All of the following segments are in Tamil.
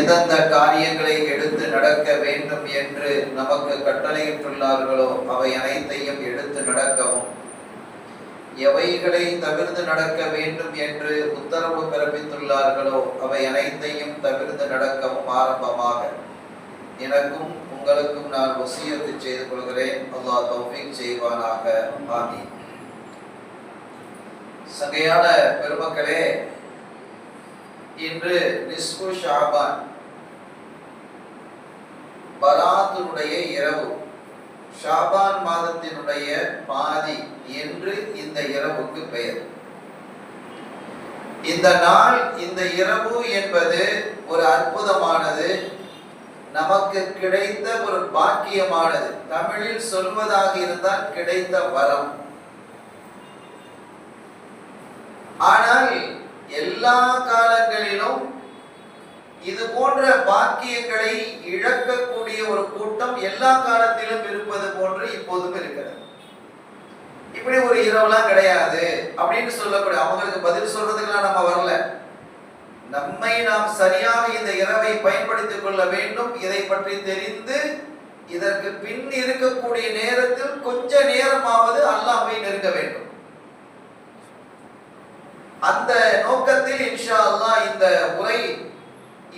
எந்தெந்த காரியங்களை எடுத்து நடக்க வேண்டும் என்று நமக்கு கட்டளையிட்டுள்ளார்களோ அவை அனைத்தையும் எடுத்து நடக்கவும், எவைகளை தவிர்த்து நடக்க வேண்டும் என்று உத்தரவு பிறப்பித்துள்ளார்களோ அவை அனைத்தையும் தவிர்த்து நடக்கவும் ஆரம்பமாக எனக்கும் உங்களுக்கும் நான் வசியத்து செய்து கொள்கிறேன். அல்லாஹ் தௌஃபீக் செய்வானாக. ஆமீன். சங்கையான பெருமக்களே, இன்று நிஸ்பு ஷாபான், பராத்தினுடைய இரவு, ஷாபான் மாதத்தினுடைய பாதி என்று இந்த இரவுக்கு பெயர். இந்த நாள், இந்த இரவு என்பது ஒரு அற்புதமானது, நமக்கு கிடைத்த ஒரு பாக்கியமானது. தமிழில் சொல்வதாக இருந்தால் கிடைத்த வரம். ஆனால் எல்லா காலங்களிலும் இது போன்ற பாக்கியங்களை இழக்கக்கூடிய ஒரு கூட்டம் எல்லா காலத்திலும் இருப்பது போன்று இப்போதும் இருக்கிறது. இப்படி ஒரு இரவுலாம் கிடையாது அப்படின்னு சொல்லக்கூடிய, அவங்களுக்கு பதில் சொல்றதுக்கெல்லாம் நம்ம வரல. நம்மை நாம் சரியாக இந்த இரவை பயன்படுத்திக் கொள்ள வேண்டும். இதை பற்றி தெரிந்து இதற்கு பின் இருக்கக்கூடிய நேரத்தில் கொஞ்ச நேரமாவது அல்லாஹ்வை நெருங்க வேண்டும். அந்த நோக்கத்தில் இன்ஷா அல்லாஹ் இந்த உரை,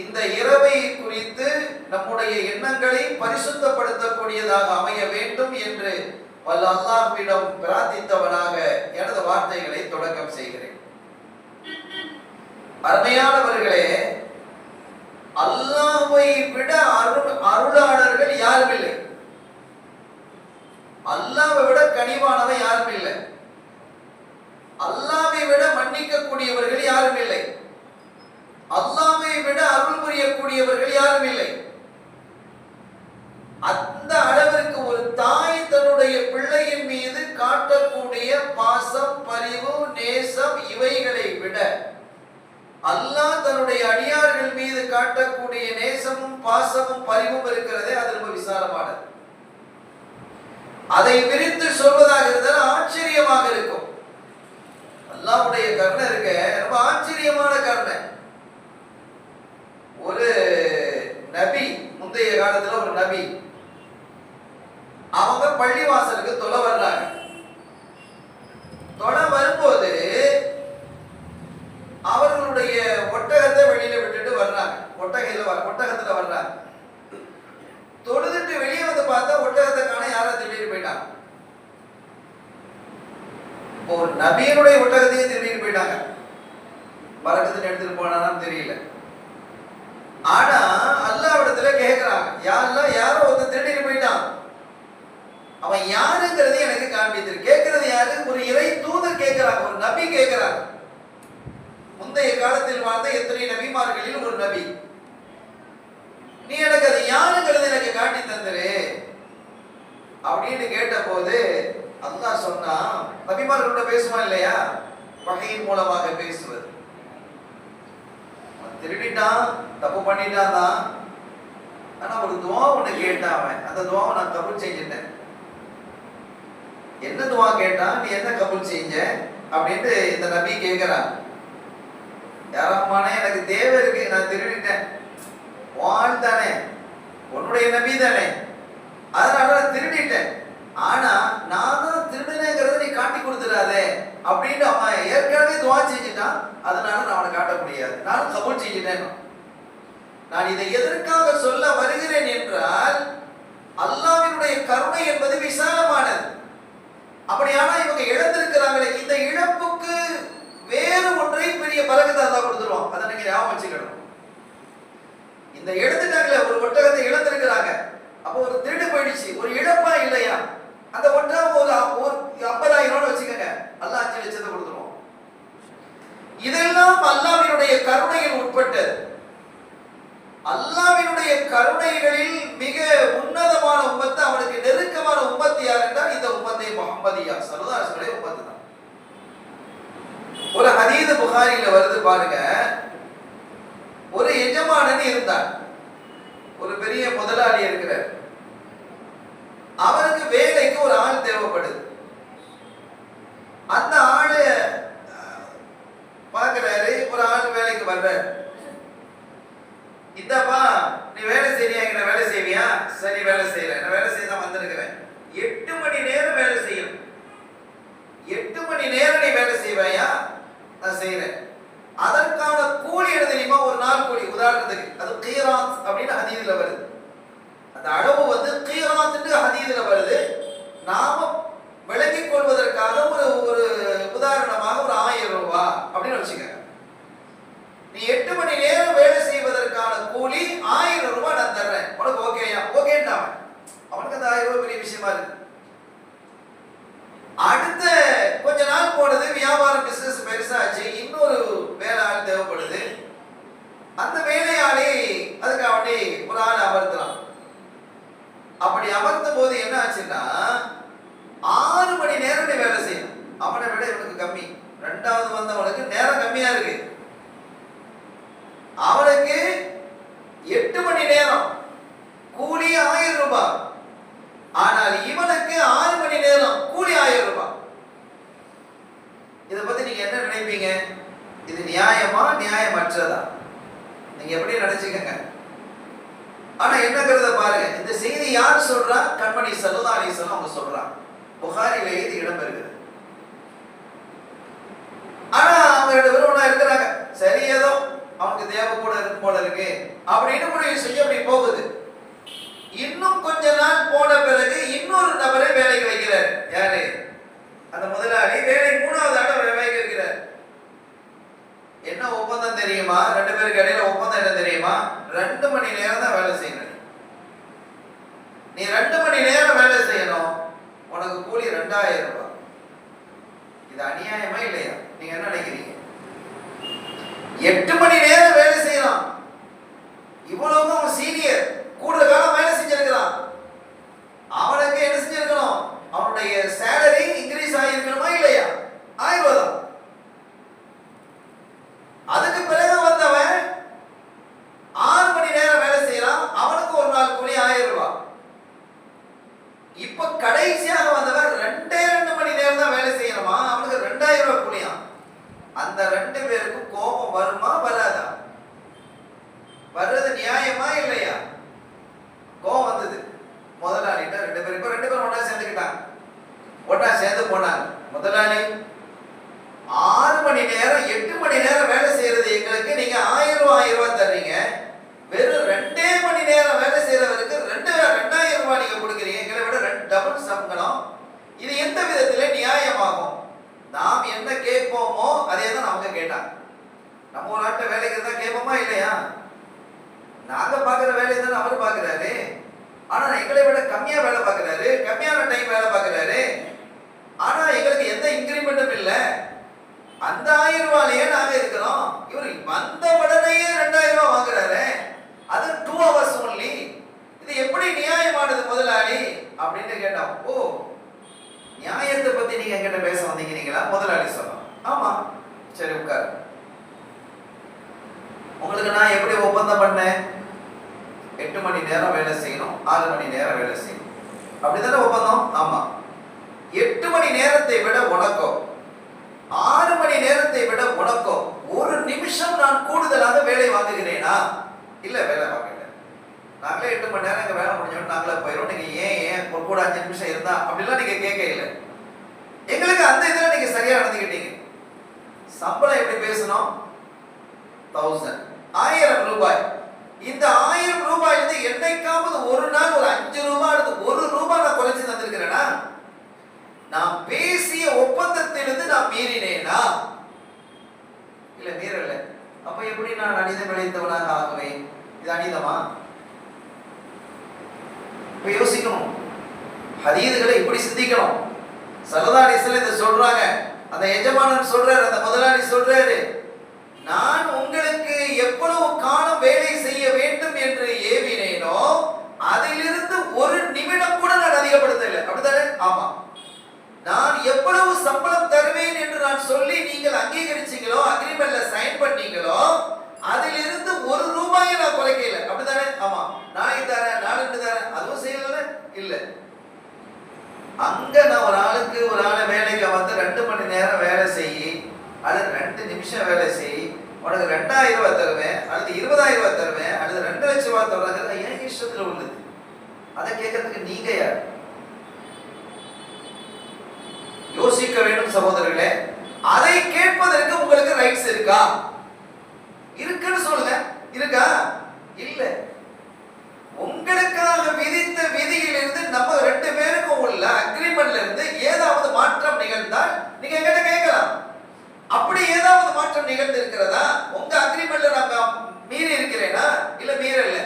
இந்த இரவை குறித்து நம்முடைய எண்ணங்களை பரிசுத்தப்படுத்தக்கூடியதாக அமைய வேண்டும் என்று வல்ல அல்லாஹ்விடம் பிரார்த்தித்தவனாக எனது வார்த்தைகளை தொடக்கம் செய்கிறேன். அருமையானவர்களே, அல்லாஹ்வை விட அருளாளர்கள் யாரும் இல்லை. அல்லாஹ்வை விட கனிவானவன் யாரும் இல்லை. அல்லாஹ்வை விட மன்னிக்க கூடியவர்கள் யாரும் இல்லை. அல்லாஹ்வை விட அருள் புரியக்கூடியவர்கள் யாரும் இல்லை. அந்த அளவிற்கு ஒரு தாய் தன்னுடைய பிள்ளையின் மீது காட்டக்கூடிய பாசம், பரிவு, நேசம் இவைகளை விட அல்லாஹ் தன்னுடைய அடியார்கள் மீது காட்டக்கூடிய நேசமும் பாசமும் பரிவும் இருக்கிறதே, அது ரொம்ப விசாலமானது. அதை விரித்து சொல்வதாக இருந்தால் ஆச்சரியமாக இருக்கும். அல்லாஹ்வுடைய கருணை இருக்க ரொம்ப ஆச்சரியமான கருணை. ஒரு நபி, முந்தைய காலத்துல ஒரு நபி, அவங்க பள்ளிவாசலுக்கு தொலை வர்றாங்க. தொலை வரும்போது அவர்களுடைய ஒட்டகத்தை வெளியில விட்டுட்டு வர்றாங்க. ஒட்டகத்துல வர்றாங்க. தொழுதுட்டு வெளியே வந்து பார்த்தா ஒட்டகத்தை காண யாரோ திருடிட்டு போயிட்டாங்க. ஒரு நபியினுடைய ஒட்டகத்தையும் திருடிட்டு போயிட்டாங்க. பறக்கத்துன்னு எடுத்துட்டு போனான்னு தெரியல. ஆனா அல்லாஹ்விடத்துல கேட்கிறாங்க, யாரோ ஒருத்தன் திருடிட்டு போயிட்டான், அவன் யாருங்கிறது எனக்கு காண்பித்து. கேட்கிறது யாரு? ஒரு இறை தூதர் கேட்கிறாங்க, ஒரு நபி கேட்கிறாங்க. முந்தைய காலத்தில் வாழ்ந்த எத்தனை நபிமார்களில் ஒரு நபி. நீ எனக்கு அது யாருங்கிறது எனக்கு காட்டி தந்துரு அப்படின்னு கேட்ட போது அல்லாஹ் சொன்னா, நபிமார்களோட பேசுவான் இல்லையா, வகையின் மூலமாக பேசுவது. திருடிட்டான், தப்பு பண்ணிட்டான் தான், ஆனா ஒரு துவா ஒண்ணு கேட்டான். அவன் அந்த துவாவை நான் கபூல் செஞ்சுட்டேன். என்ன துவா கேட்டான், நீ என்ன கபூல் செஞ்ச அப்படின்ட்டு இந்த நபி கேட்கிறான். யாரம்மானே, எனக்கு தேவை இருக்கு, நான் திருடிட்டேன். வாழ் தானே, உன்னுடைய நபி தானே, அதனால நான் திருடிட்டேன். ஆனா நான் தான் திருடினேங்கிறத நீ காட்டி கொடுத்துடாதே அப்படின்னு அவன் ஏற்கனவே துவா செஞ்சுட்டான். அதனால நான் அவனை காட்ட முடியாது, நானும் கபூல் செஞ்சுட்டேன். நான் இதை எதற்காக சொல்ல வருகிறேன் என்றால், அல்லாஹ்வினுடைய கருணை என்பது விசாலமானது. அப்படியானா இவங்க இழந்திருக்கிறாங்களே, இந்த இழப்புக்கு வேறு ஒன்றை பெரிய பரக்கத்தை அல்லாஹ் கொடுத்துருவான். அதை நீங்க ஞாபகம் வச்சுக்கணும். இந்த எடுத்துட்டாங்களே, ஒரு ஒட்டகத்தை இழந்திருக்கிறாங்க, அப்போ ஒரு திருடு போயிடுச்சு, ஒரு இழப்பா இல்லையா? அந்த ஒட்டகம் ஒரு 50,000 வச்சுக்கோங்க, அல்லாஹ் 5 லட்சத்தை கொடுத்துருவோம். இதெல்லாம் அல்லாஹ்வினுடைய கருணையில் உட்பட்டது. அல்லாஹ்வினுடைய கருணைகளில் மிக உன்னதமான உம்மத்து, அவனுக்கு நெருக்கமான உம்மத்து யார் என்றால் இந்த உம்மத்தை முஹம்மதியா ஸல்லல்லாஹு அலைஹி வஸல்லம் உம்மத்து தான். ஒரு ஹதீஸ் புகாரில வருது பாருங்க. ஒரு எஜமானன் இருந்தார், ஒரு பெரிய முதலாளி இருக்கிறார். அவருக்கு வேலைக்கு ஒரு ஆள் தேவைப்படுது. அந்த ஆளு பார்க்கிறாரு, ஒரு ஆள் வேலைக்கு வர்றாரு. இந்தப்பா நீ வேலை செய்யறியா, எங்க வேலை செய்வியா? சரி வேலை செய்யறேன், நான் வேலை செய்ய தான் வந்திருக்கிறேன். 8 மணி நேரம் வேலை செய்யணும். 8 மணி நேரம் நீ வேலை செய்வாயா? நான் செய்யறேன். அதற்கான கூலி என்ன தெரியுமா? ஒரு நாள் கூலி. உதாரணத்துக்கு அது கீராத் அப்படின்னு ஹதீஸ்ல வருது. அந்த அளவு வந்து கீராத் ஹதீஸ்ல வருது. நாம விளங்கிக் கொள்வதற்காக ஒரு உதாரணமாக ஒரு 1000 ரூபாய் அப்படின்னு வச்சுக்க. நீ 8 மணி நேரம் வேலை செய்வதற்கான கூலி 1000 ரூபாய் நான் தர்றேன், உனக்கு ஓகேயா? ஓகேன்னா அவனுக்கு அந்த 1000 ரூபாய் பெரிய விஷயமா இருக்கு. அடுத்த கொஞ்ச நாள் போனது, வியாபாரம் பிசினஸ் பெருசாச்சு, இன்னொரு வேலை ஆள் தேவைப்படுது. அந்த வேலையாளி அதுக்கு அவனே ஒரு ஆள் அமர்த்தலாம். அப்படி அமர்த்தும் போது என்ன ஆச்சுன்னா 6 மணி நேரம் நீ வேலை செய்யணும். அவனை விட இவனுக்கு கம்மி. ரெண்டாவது வந்தவனுக்கு நேரம் கம்மியா இருக்கு. அவனுக்கு 8 மணி நேரம் கூலி 1000 ரூபாய். ஆனால் இவனுக்கு 6 மணி நேரம் கூலி 1000 ரூபாய். இதை பத்தி நீங்க என்ன நினைப்பீங்க? இது நியாயமா நியாயமற்றதா? நீங்க எப்படி நினைச்சுக்கங்க. ஆனா என்னங்கிறத பாருங்க. இந்த செய்தி யார் சொல்றா? கண்மணி ஸல்லல்லாஹு அலைஹி வஸல்லம் அவங்க சொல்றாங்க. புகாரில இது இடம் இருக்குது. ஆனா அவங்க 2 பேரும் ஒண்ணா இருக்கிறாங்க. சரி ஏதோ அவனுக்கு தேவை கூட இருக்கு போல இருக்கு அப்படின்னு முடிவு செஞ்சு அப்படி போகுது. இன்னும் கொஞ்ச நாள் போன பிறகு இன்னொரு நபரை வேலைக்கு வைக்கிறார். யாரு? அந்த முதலாளி வேலை 3வது ஆள் வேலைக்கு வைக்கிறார். என்ன ஒப்பந்தம் தெரியுமா? 2 பேருக்கு இடையில ஒப்பந்தம் என்ன தெரியுமா? 2 மணி நேரம் தான் வேலை செய்யணும். நீ 2 மணி நேரம் வேலை செய்யணும், உனக்கு கூலி 2000 ரூபாய். இது அநியாயமா இல்லையா? நீங்க என்ன நினைக்கிறீங்க? 8 மணி நேரம் வேலை செய்யலாம். இவ்வளவு அவன் சீனியர், கூடுதல் காலம் வேலை செஞ்சிருக்கிறான். அவனுக்கு என்ன செஞ்சிருக்கணும்? அவனுடைய சேலரி இன்க்ரீஸ் ஆகியிருக்கணுமா இல்லையா? 1000 ரூபாய் தான். அதுக்கு பிறகு வந்தவன் 6 மணி நேரம் வேலை செய்யறான். அவனுக்கு ஒரு நாள் கூலி 1000 ரூபாய். இப்ப கடைசியாக வந்தவன் 2 மணி நேரம் தான் வேலை செய்யணுமா, அவனுக்கு 2000 ரூபாய் கூலியா. அந்த 2 பேருக்கும் கோபம் வருமா வராதா? வர்றது நியாயமா இல்லையா? கோபம் வந்தது. முதலாளிட்ட 2 பேரும் ஒண்ணா சேர்ந்துக்கிட்டாங்க. ஒண்ணா சேர்ந்து போனாங்க. முதலாளி 6 மணி நேரம் 8 மணி நேரம் வேலை செய்யறது எங்களுக்கு நீங்க 1000 ரூபாய் தர்றீங்க. வெறும் 2 மணி நேரம் வேலை செய்யறவருக்கு 2000 ரூபாய் நீங்க கொடுக்குறீங்க. எங்களை விட டபுள் சம்பளம். இது எந்த விதத்துல நியாயமாகும்? நாம் என்ன கேட்போமோ அதே தான் அவங்க கேட்டாங்க. நம்ம ஒரு ஆட்ட வேலைக்கு தான் கேட்போமா இல்லையா? நாங்க பாக்குற வேலையை தான் அவரு பாக்குறாரு. ஆனா எங்களை விட கம்மியா வேலை பார்க்கிறாரு, கம்மியான டைம் வேலை பார்க்கிறாரு. ஆனா எங்களுக்கு எந்த இன்கிரிமெண்ட்டும் இல்ல. அந்த 1000 ரூபாயிலேயே நாங்க இருக்கிறோம். இவரு வந்த உடனேயே 2000 ரூபாய் வாங்குறாரு. அது 2 hours only. இது எப்படி நியாயமானது முதலாளி அப்படின்னு கேட்டோம். ஓ, நியாயத்தை பத்தி நீங்க என்கிட்ட பேச வந்தீங்களா? முதலாளி சொன்னோம். ஆமா. சரி உட்காரு. உங்களுக்கு நான் எப்படி ஒப்பந்தம் பண்ணேன்? 8 மணி நேரம் வேலை செய்யணும், 6 மணி நேரம் வேலை செய்யணும், அப்படிதானே ஒப்பந்தம்? ஆமா. 8 மணி நேரத்தை விட உனக்கோ 6 மணி நேரத்தை விட உனக்கோ 1 நிமிஷம் நான் கூடுதலாக வேலை வாங்குகிறேனா? இல்ல, வேலை வாங்கல. நாங்களே 8 மணி நேரம் எங்க வேலை முடிஞ்சோம், நாங்களே போயிடும். நீங்க ஏன் ஒரு கூட 5 நிமிஷம் இருந்தா அப்படிலாம் நீங்க கேட்க இல்லை. எங்களுக்கு அந்த இதுல நீங்க சரியா நடந்துக்கிட்டீங்க. சம்பளம் எப்படி பேசணும்? 1000 ரூபாய். இந்த 1000 ரூபாயில இருந்து என்னைக்காவது ஒரு நாள் ஒரு 5 ரூபாய் அல்லது 1 ரூபாய் நான் குறைச்சு தந்திருக்கிறேனா? நான் பேசிய ஒப்பந்தத்திலிருந்து நான் மீறினேனா? இல்ல, மீறல. அப்ப எப்படி நான் அநீதம் இழைத்தவனாக ஆகுவேன்? இது அநீதமா? இப்ப யோசிக்கணும். ஹதீதுகளை இப்படி சிந்திக்கணும். ஸல்லல்லாஹு அலைஹி வஸல்லம் இதை சொல்றாங்க. அந்த எஜமானன் சொல்றாரு, அந்த முதலாளி சொல்றாரு, நான் உங்களுக்கு எவ்வளவு காலம் வேலை செய்ய வேண்டும் என்று ஏவினேனோ அதிலிருந்து 1 நிமிடம் கூட நான் அதிகப்படுத்தல. அப்படித்தானே? ஆமா. நான் எவ்வளவு சம்பளம் தருவேன் என்று நான் சொல்லி நீங்கள் அங்கீகரிச்சீங்களோ, அக்ரிமெண்ட்ல சைன் பண்ணீங்களோ, அதிலிருந்து 1 ரூபாயை நான் குறைக்கல. அப்படித்தானே? ஆமா. நாளைக்கு தரேன், நாளைக்கு தரேன், அதுவும் செய்யல. இல்ல, அங்க நான் ஒரு ஆளை வேலைக்கு வந்து 2 மணி நேரம் வேலை செய்யி அல்லது 2 நிமிஷம் வேலை செய்யி உனக்கு 2000 ரூபாய் தருவேன் அல்லது 20000 ரூபாய் தருவேன் அல்லது விஷயத்துல உள்ளது. அதை கேட்கறதுக்கு நீங்க யார்? யோசிக்க வேண்டும் சகோதரர்களே. அதை கேட்பதற்கு உங்களுக்கு ரைட்ஸ் இருக்கா? இருக்குன்னு சொல்லுங்க. இருக்கா? இல்ல. உங்களுக்காக விதித்த விதியிலிருந்து நம்ம 2 பேருக்கும் உள்ள அக்ரிமெண்ட்ல இருந்து ஏதாவது மாற்றம் நிகழ்ந்தால் நீங்க என்கிட்ட கேட்கலாம். அப்படி ஏதாவது மாற்றம் நிகழ்ந்து இருக்கிறதா? உங்க அக்ரிமெண்ட்ல நான் மீறி இருக்கிறேனா? இல்ல மீறல.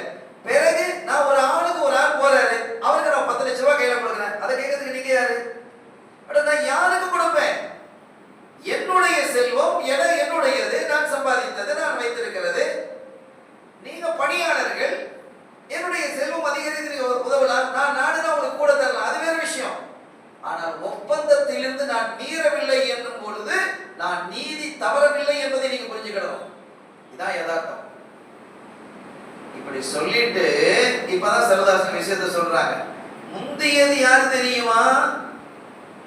பிறகு நான் ஒரு ஆளுக்கு ஒரு ஆள் போறாரு, அவருக்கு நான் 10 லட்சம் ரூபாய் கையில கொடுக்குறேன். அதை கேட்கறதுக்கு நீங்க யாரு? நான் யாருக்கு கொடுப்பேன்? என்னுடைய செல்வம் என்னுடையது, நான் சம்பாதித்தது, நான் வைத்திருக்கிறது. நீங்க பணியாளர்கள், என்னுடைய செல்வம் அதிகரித்து உதவலாம், நான் நாடுனா உங்களுக்கு கூட தரலாம், அது வேற விஷயம். ஆனால் ஒப்பந்தத்திலிருந்து நான் மீறவில்லை என்னும் பொழுது நான் நீதி தவறவில்லை என்பதை நீங்க புரிஞ்சுக்கணும். இதான் யதார்த்தம். இப்படி சொல்லிட்டு இப்பதான் சரதாசன் விஷயத்தை சொல்றாங்க. முந்தியது யாரு தெரியுமா?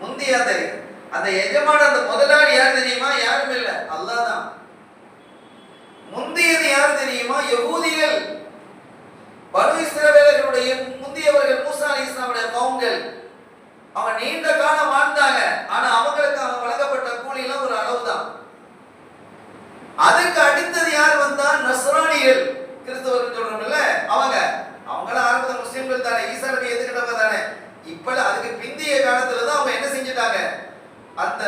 முந்தியா தெரியும். அந்த எஜமான அந்த முதலாளி யார் தெரியுமா? யாரும் இல்ல, அல்லாஹ் தான். முந்தியது யார் தெரியுமா? யகூதிகள், பனு இஸ்ரவேலர்களுடைய முந்தியவர்கள், மூசா அலைஹிஸ்ஸலாமுடைய கவும்கள். அவங்க நீண்ட காலம் வாழ்ந்தாங்க. ஆனா அவங்களுக்கு அவங்க வழங்கப்பட்ட கூலி எல்லாம் ஒரு அளவுதான். அதுக்கு அடுத்தது யார் வந்தா? நஸ்ரானிகள், கிறிஸ்தவர்கள் சொல்றோம்ல, அவங்களாம் ஆரம்பத்தில் முஸ்லிம்கள் தானே, ஈசா நபி ஏத்துக்கிட்டவங்க தானே. இப்ப அதுக்கு பிந்திய காலத்துல தான் அவங்க என்ன செஞ்சிட்டாங்க? அந்த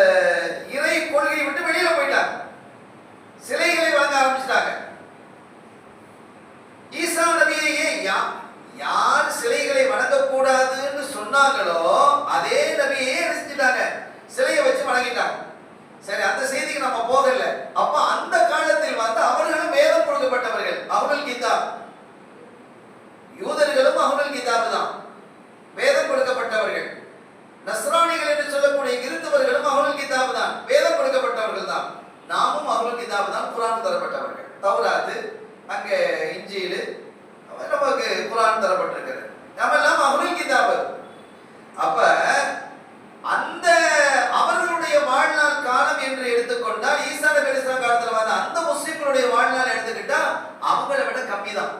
இறை கொள்கையை விட்டு வெளியில போயிட்டாங்க. சிலைகளை வணங்க ஆரம்பிச்சிட்டாங்க. ஈசா நபியே யார் சிலைகளை வணங்கக்கூடாதுன்னு சொன்னாங்களோ அதே நபியே என்ன செஞ்சிட்டாங்க? சிலையை வச்சு வணங்கிட்டாங்க. சரி, அந்த செய்திக்கு நம்ம போகல. அப்ப அந்த காலத்தில் வந்து அவர்களும் வேதம் கொடுக்கப்பட்டவர்கள், அவர்கள் கிதாப். யூதர்களும் அவர்கள் கிதாப் தான், வேதம் கொடுக்கப்பட்டவர்கள். நஸ்ரானிகள் என்று சொல்லக்கூடிய கிறிஸ்தவர்களும் அவர்கள் கிதாப் தான், வேதம் கொடுக்கப்பட்டவர்கள் தான். நாமும் அவர்கள் கிதாப் தான், குர்ஆன் தரப்பட்டவர்கள். தௌராத், அங்க இன்ஜீல், நமக்கு குர்ஆன் தரப்பட்டிருக்கிறது. நம்ம எல்லாம் அவர்கள் கிதாப். அப்ப அந்த அவர்களுடைய வாழ்நாள் காலம் என்று எடுத்துக்கொண்டால், ஈசா நபி அலைஹிஸ்ஸலாம் காலத்துல வந்த அந்த முஸ்லிம்களுடைய வாழ்நாள் எடுத்துக்கிட்டா அவங்களை விட கம்மி தான்.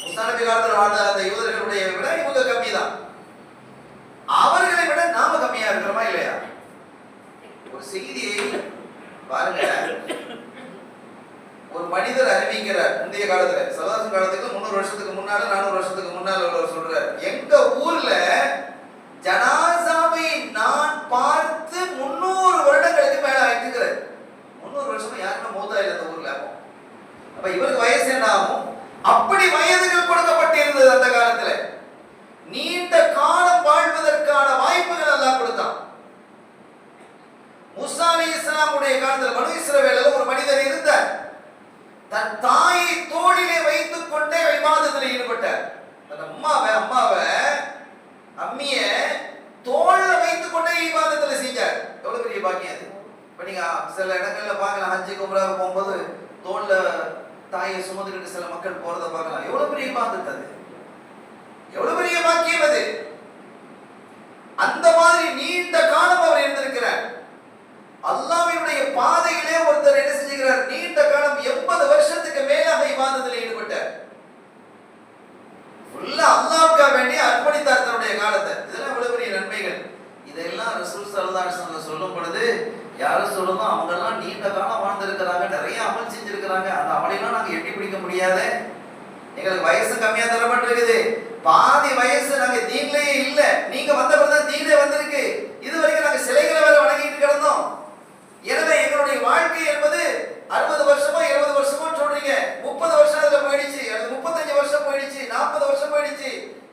மூசா நபி காலத்துல வாழ்ந்த அந்த யூதர்களுடைய விட இவங்க கம்மி தான். அவர்களை விட நாம கம்மியா இருக்கிறோமா இல்லையா? ஒரு செய்தியை பாருங்க. ஒரு மனிதர் அறிவிக்கிறார் முந்தைய காலத்துல, சதாசன் காலத்துக்கு 300 வருஷத்துக்கு முன்னால 400 வருஷத்துக்கு முன்னால சொல்றார், எங்க ஊர்ல ஜனாசாவை நான் பார்த்து 300 வருடங்களுக்கு மேல ஆயிட்டுக்கிறார். 300 வருஷம் யாருமே மூத்தா இல்ல அந்த ஊர்ல. அப்ப இவருக்கு வயசு என்ன ஆகும்? அப்படி வயதுகள் கொடுக்கப்பட்டிருந்தது அந்த காலத்துல. நீண்ட காலம் வாழ்வதற்கான வாய்ப்புகள் எல்லாம் கொடுத்தான். மூசா அலைஹிஸ்ஸலாமுடைய காலத்துல பனு இஸ்ரவேலில் ஒரு மனிதர் இருந்தார். தன் தாயை தோளிலே வைத்துக் கொண்டே இபாதத்தில் ஈடுபட்டார். தன் அம்மிய தோள்ல வைத்துக் கொண்டே இபாதத்தில் செஞ்சார். எவ்வளவு பெரிய பாக்கியம் அது. இப்ப நீங்க சில இடங்கள்ல பார்க்கலாம், ஹஜ்ஜுக்கு உம்ராவுக்கு போகும்போது தோள்ல தாயை சுமந்துக்கிட்டு சில மக்கள் போறதை பார்க்கலாம். எவ்வளவு பெரிய இபாதத் அது, எவ்வளவு பெரிய பாக்கியம் அது. அந்த மாதிரி நீண்ட காலம் அவர் இருந்திருக்கிறார். அல்லாஹ்வுடைய பாதையிலே ஒருத்தர் என்ன செஞ்சுக்கிறார்? நீண்ட காலம் 80 வருஷத்துக்கு மேலாக இபாதத்தில் ஈடுபட்டார். ஃபுல்லா அல்லாஹ்வுக்காக வேண்டி அர்ப்பணித்தார் தன்னுடைய காலத்தை. இதெல்லாம் எவ்வளவு பெரிய நன்மைகள். இதெல்லாம் ரசூல் ஸல்லல்லாஹு அலைஹி வஸல்லம் சொல்லும் பொழுது யாரும் சொல்லணும், அவங்க எல்லாம் நீண்ட காலம் வாழ்ந்திருக்கிறாங்க, நிறைய அமல் செஞ்சிருக்கிறாங்க, அந்த அமலையெல்லாம் நாங்க எட்டி பிடிக்க முடியாது. எங்களுக்கு வயசு கம்மியா தரப்பட்டிருக்குது, பாதி வயசு நாங்க தீன்லயே இல்ல, நீங்க வந்த பிறகு தீனே வந்திருக்கு, இது வரைக்கும் நாங்க சிலைகளை வேற வணங்கிட்டு கிடந்தோம். எனவே எங்களுடைய வாழ்க்கை என்பது 60 வருஷமா 70 வருஷமா சொல்றீங்க, 30 வருஷம் அதுல போயிடுச்சு, அது 35 வருஷம் போயிடுச்சு, 40 வருஷம் போயிடுச்சு,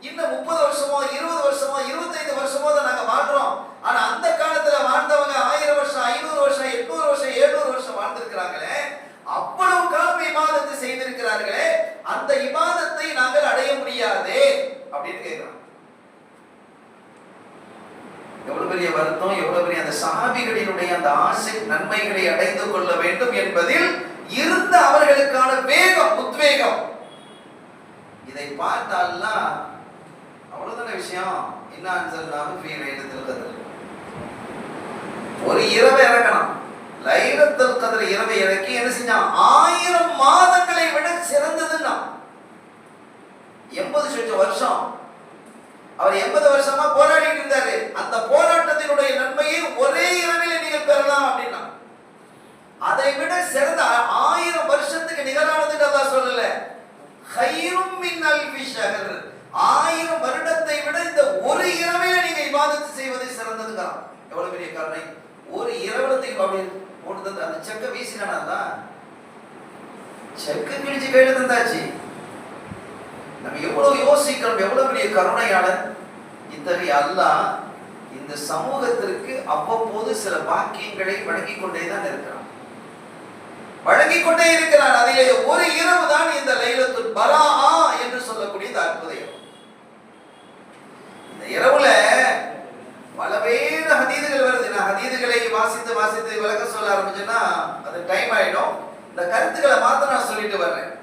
இன்னும் 30 வருஷமோ 20 வருஷமோ 25 வருஷமோ தான் நாங்க வாழ்றோம். ஆனா அந்த காலத்துல வாழ்ந்தவங்க 1000 வருஷம் 500 வருஷம் 800 வருஷம் 700 வருஷம் வாழ்ந்திருக்கிறாங்களே, அவ்வளவு காலம் இபாதத்தை செய்திருக்கிறார்களே, அந்த இபாதத்தை நாங்கள் அடைய முடியாதே அப்படின்னு கேட்கிறோம். எவ்வளவு பெரிய வருத்தம், எவ்வளவு பெரிய அந்த சஹாபிகளினுடைய அந்த ஆசை நன்மைகளை அடைந்து கொள்ள வேண்டும் என்பதில் இருந்த அவர்களுக்கான வேகம், உத்வேகம். இதை பார்த்தால்லாம் அவ்வளவுதான விஷயம். என்ன அன்சல்னாஹு ஃபீ லைலத்துல் கத்ர், ஒரு இரவை இறக்கணும். லைலத்துல் கத்ர் இரவை இறக்கி என்ன செஞ்சான்? 1000 மாதங்களை விட சிறந்ததுன்னா வருஷம். அவர் 80 வருஷமா போராடிட்டு இருந்தாரு. அந்த போராட்டத்தினுடைய நன்மையை ஒரே இரவில் நீங்கள் பெறலாம் அப்படின்னா, அதை விட சிறந்த 1000 வருஷத்துக்கு நிகரானது அல்லாஹ் சொல்லல. ஹைரும் மின் அல்ஃபி ஷஹர், 1000 வருடத்தை விட இந்த ஒரு இரவில் நீங்க இபாதத் செய்வது சிறந்ததுங்கிறான். எவ்வளவு பெரிய கருணை! ஒரு இரவுலத்துக்கு அப்படி போட்டு அந்த செக்க வீசினானா, செக்கு கிழிச்சு கையில தந்தாச்சு. நம்ம எவ்வளவு யோசிக்கிறோம், எவ்வளவு பெரிய கருணையாளர். இத்தகைய அல்லாஹ் இந்த சமூகத்திற்கு அவ்வப்போது சில பாக்கியங்களை வழங்கிக் கொண்டே தான் இருக்கிறான், வழங்கிக் கொண்டே இருக்கிறான். அதிலே ஒரு இரவு தான் இந்த லைலத்துல் பராஆ என்று சொல்லக்கூடிய இந்த அற்புத இரவு. இந்த இரவுல பலவேறு ஹதீதுகள் வருது. நான் ஹதீதுகளை வாசித்து வாசித்து விளக்க சொல்ல ஆரம்பிச்சேன்னா அது டைம் ஆயிடும். இந்த கருத்துக்களை மாத்திரம் நான் சொல்லிட்டு வர்றேன்.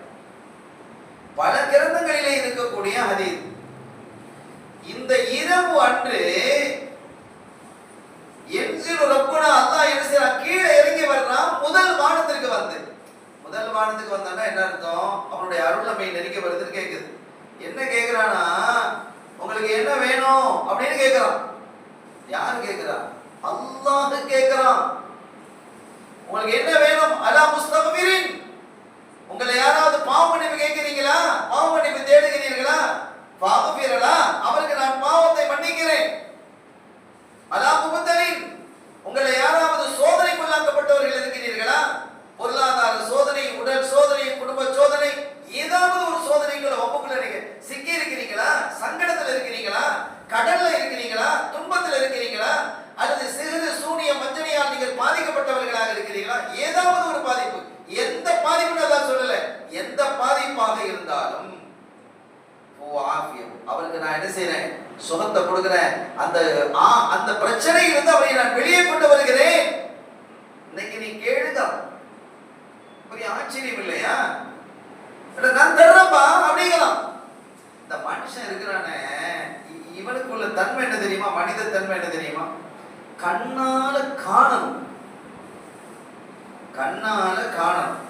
பல கிரந்தங்களிலே இருக்கக்கூடிய ஹதீஸ், இந்த இரவு அன்று என்ஜில் ரப்புனா அல்லாஹ் என்ன செய்றான், கீழே இறங்கி வர்றான். முதல் வானத்திற்கு வந்து, முதல் வானத்துக்கு வந்தான்னா என்ன அர்த்தம், அவனுடைய அருள் நம்மை நெருங்கி வருதுன்னு கேக்குது. என்ன கேக்குறானா, உங்களுக்கு என்ன வேணும் அப்படின்னு கேக்குறான். யார் கேக்குறா? அல்லாஹ் கேக்குறான். உங்களுக்கு என்ன வேணும்? அலா முஸ்தக்பிரின், உங்களை யாராவது பாவ மன்னிப்பு கேட்கிறீங்களா, பாவ மன்னிப்பு தேடுகிறீர்களா? பாவபீரலா, அவருக்கு நான் பாவத்தை மன்னிக்கிறேன். அலா முபத்தலின், உங்களை யாராவது சோதனைக்குள்ளாக்கப்பட்டவர்கள் இருக்கிறீர்களா? பொருளாதார சோதனை, உடல் சோதனை, குடும்ப சோதனை, ஏதாவது ஒரு சோதனைக்குள்ள ஒப்புக்குள்ள நீங்க சிக்கி இருக்கிறீங்களா? சங்கடத்தில் இருக்கிறீங்களா? கடல்ல இருக்கிறீங்களா? துன்பத்தில் இருக்கிறீங்களா? அல்லது சிறு சூனிய மஞ்சனையால் நீங்கள் பாதிக்கப்பட்டவர்களாக இருக்கிறீர்களா? ஏதாவது ஒரு பாதிப்பு, எந்த பாதிப்புன்னு தான் சொல்லல, எந்த பாதிப்பாக இருந்தாலும் அவருக்கு நான் என்ன செய்றேன், சுகத்தை கொடுக்கிறேன். அந்த பிரச்சனையிலிருந்து அவரை நான் வெளியே கொண்டு வருகிறேன். இன்னைக்கு நீ கேளுங்க, பெரிய ஆச்சரியம் இல்லையா? நான் தர்றப்பா அப்படிங்கலாம். இந்த மனுஷன் இருக்கிறானே, இவனுக்குள்ள தன்மை என்ன தெரியுமா? மனித தன்மை என்ன தெரியுமா? கண்ணால காணணும், கண்ணால காணணும்.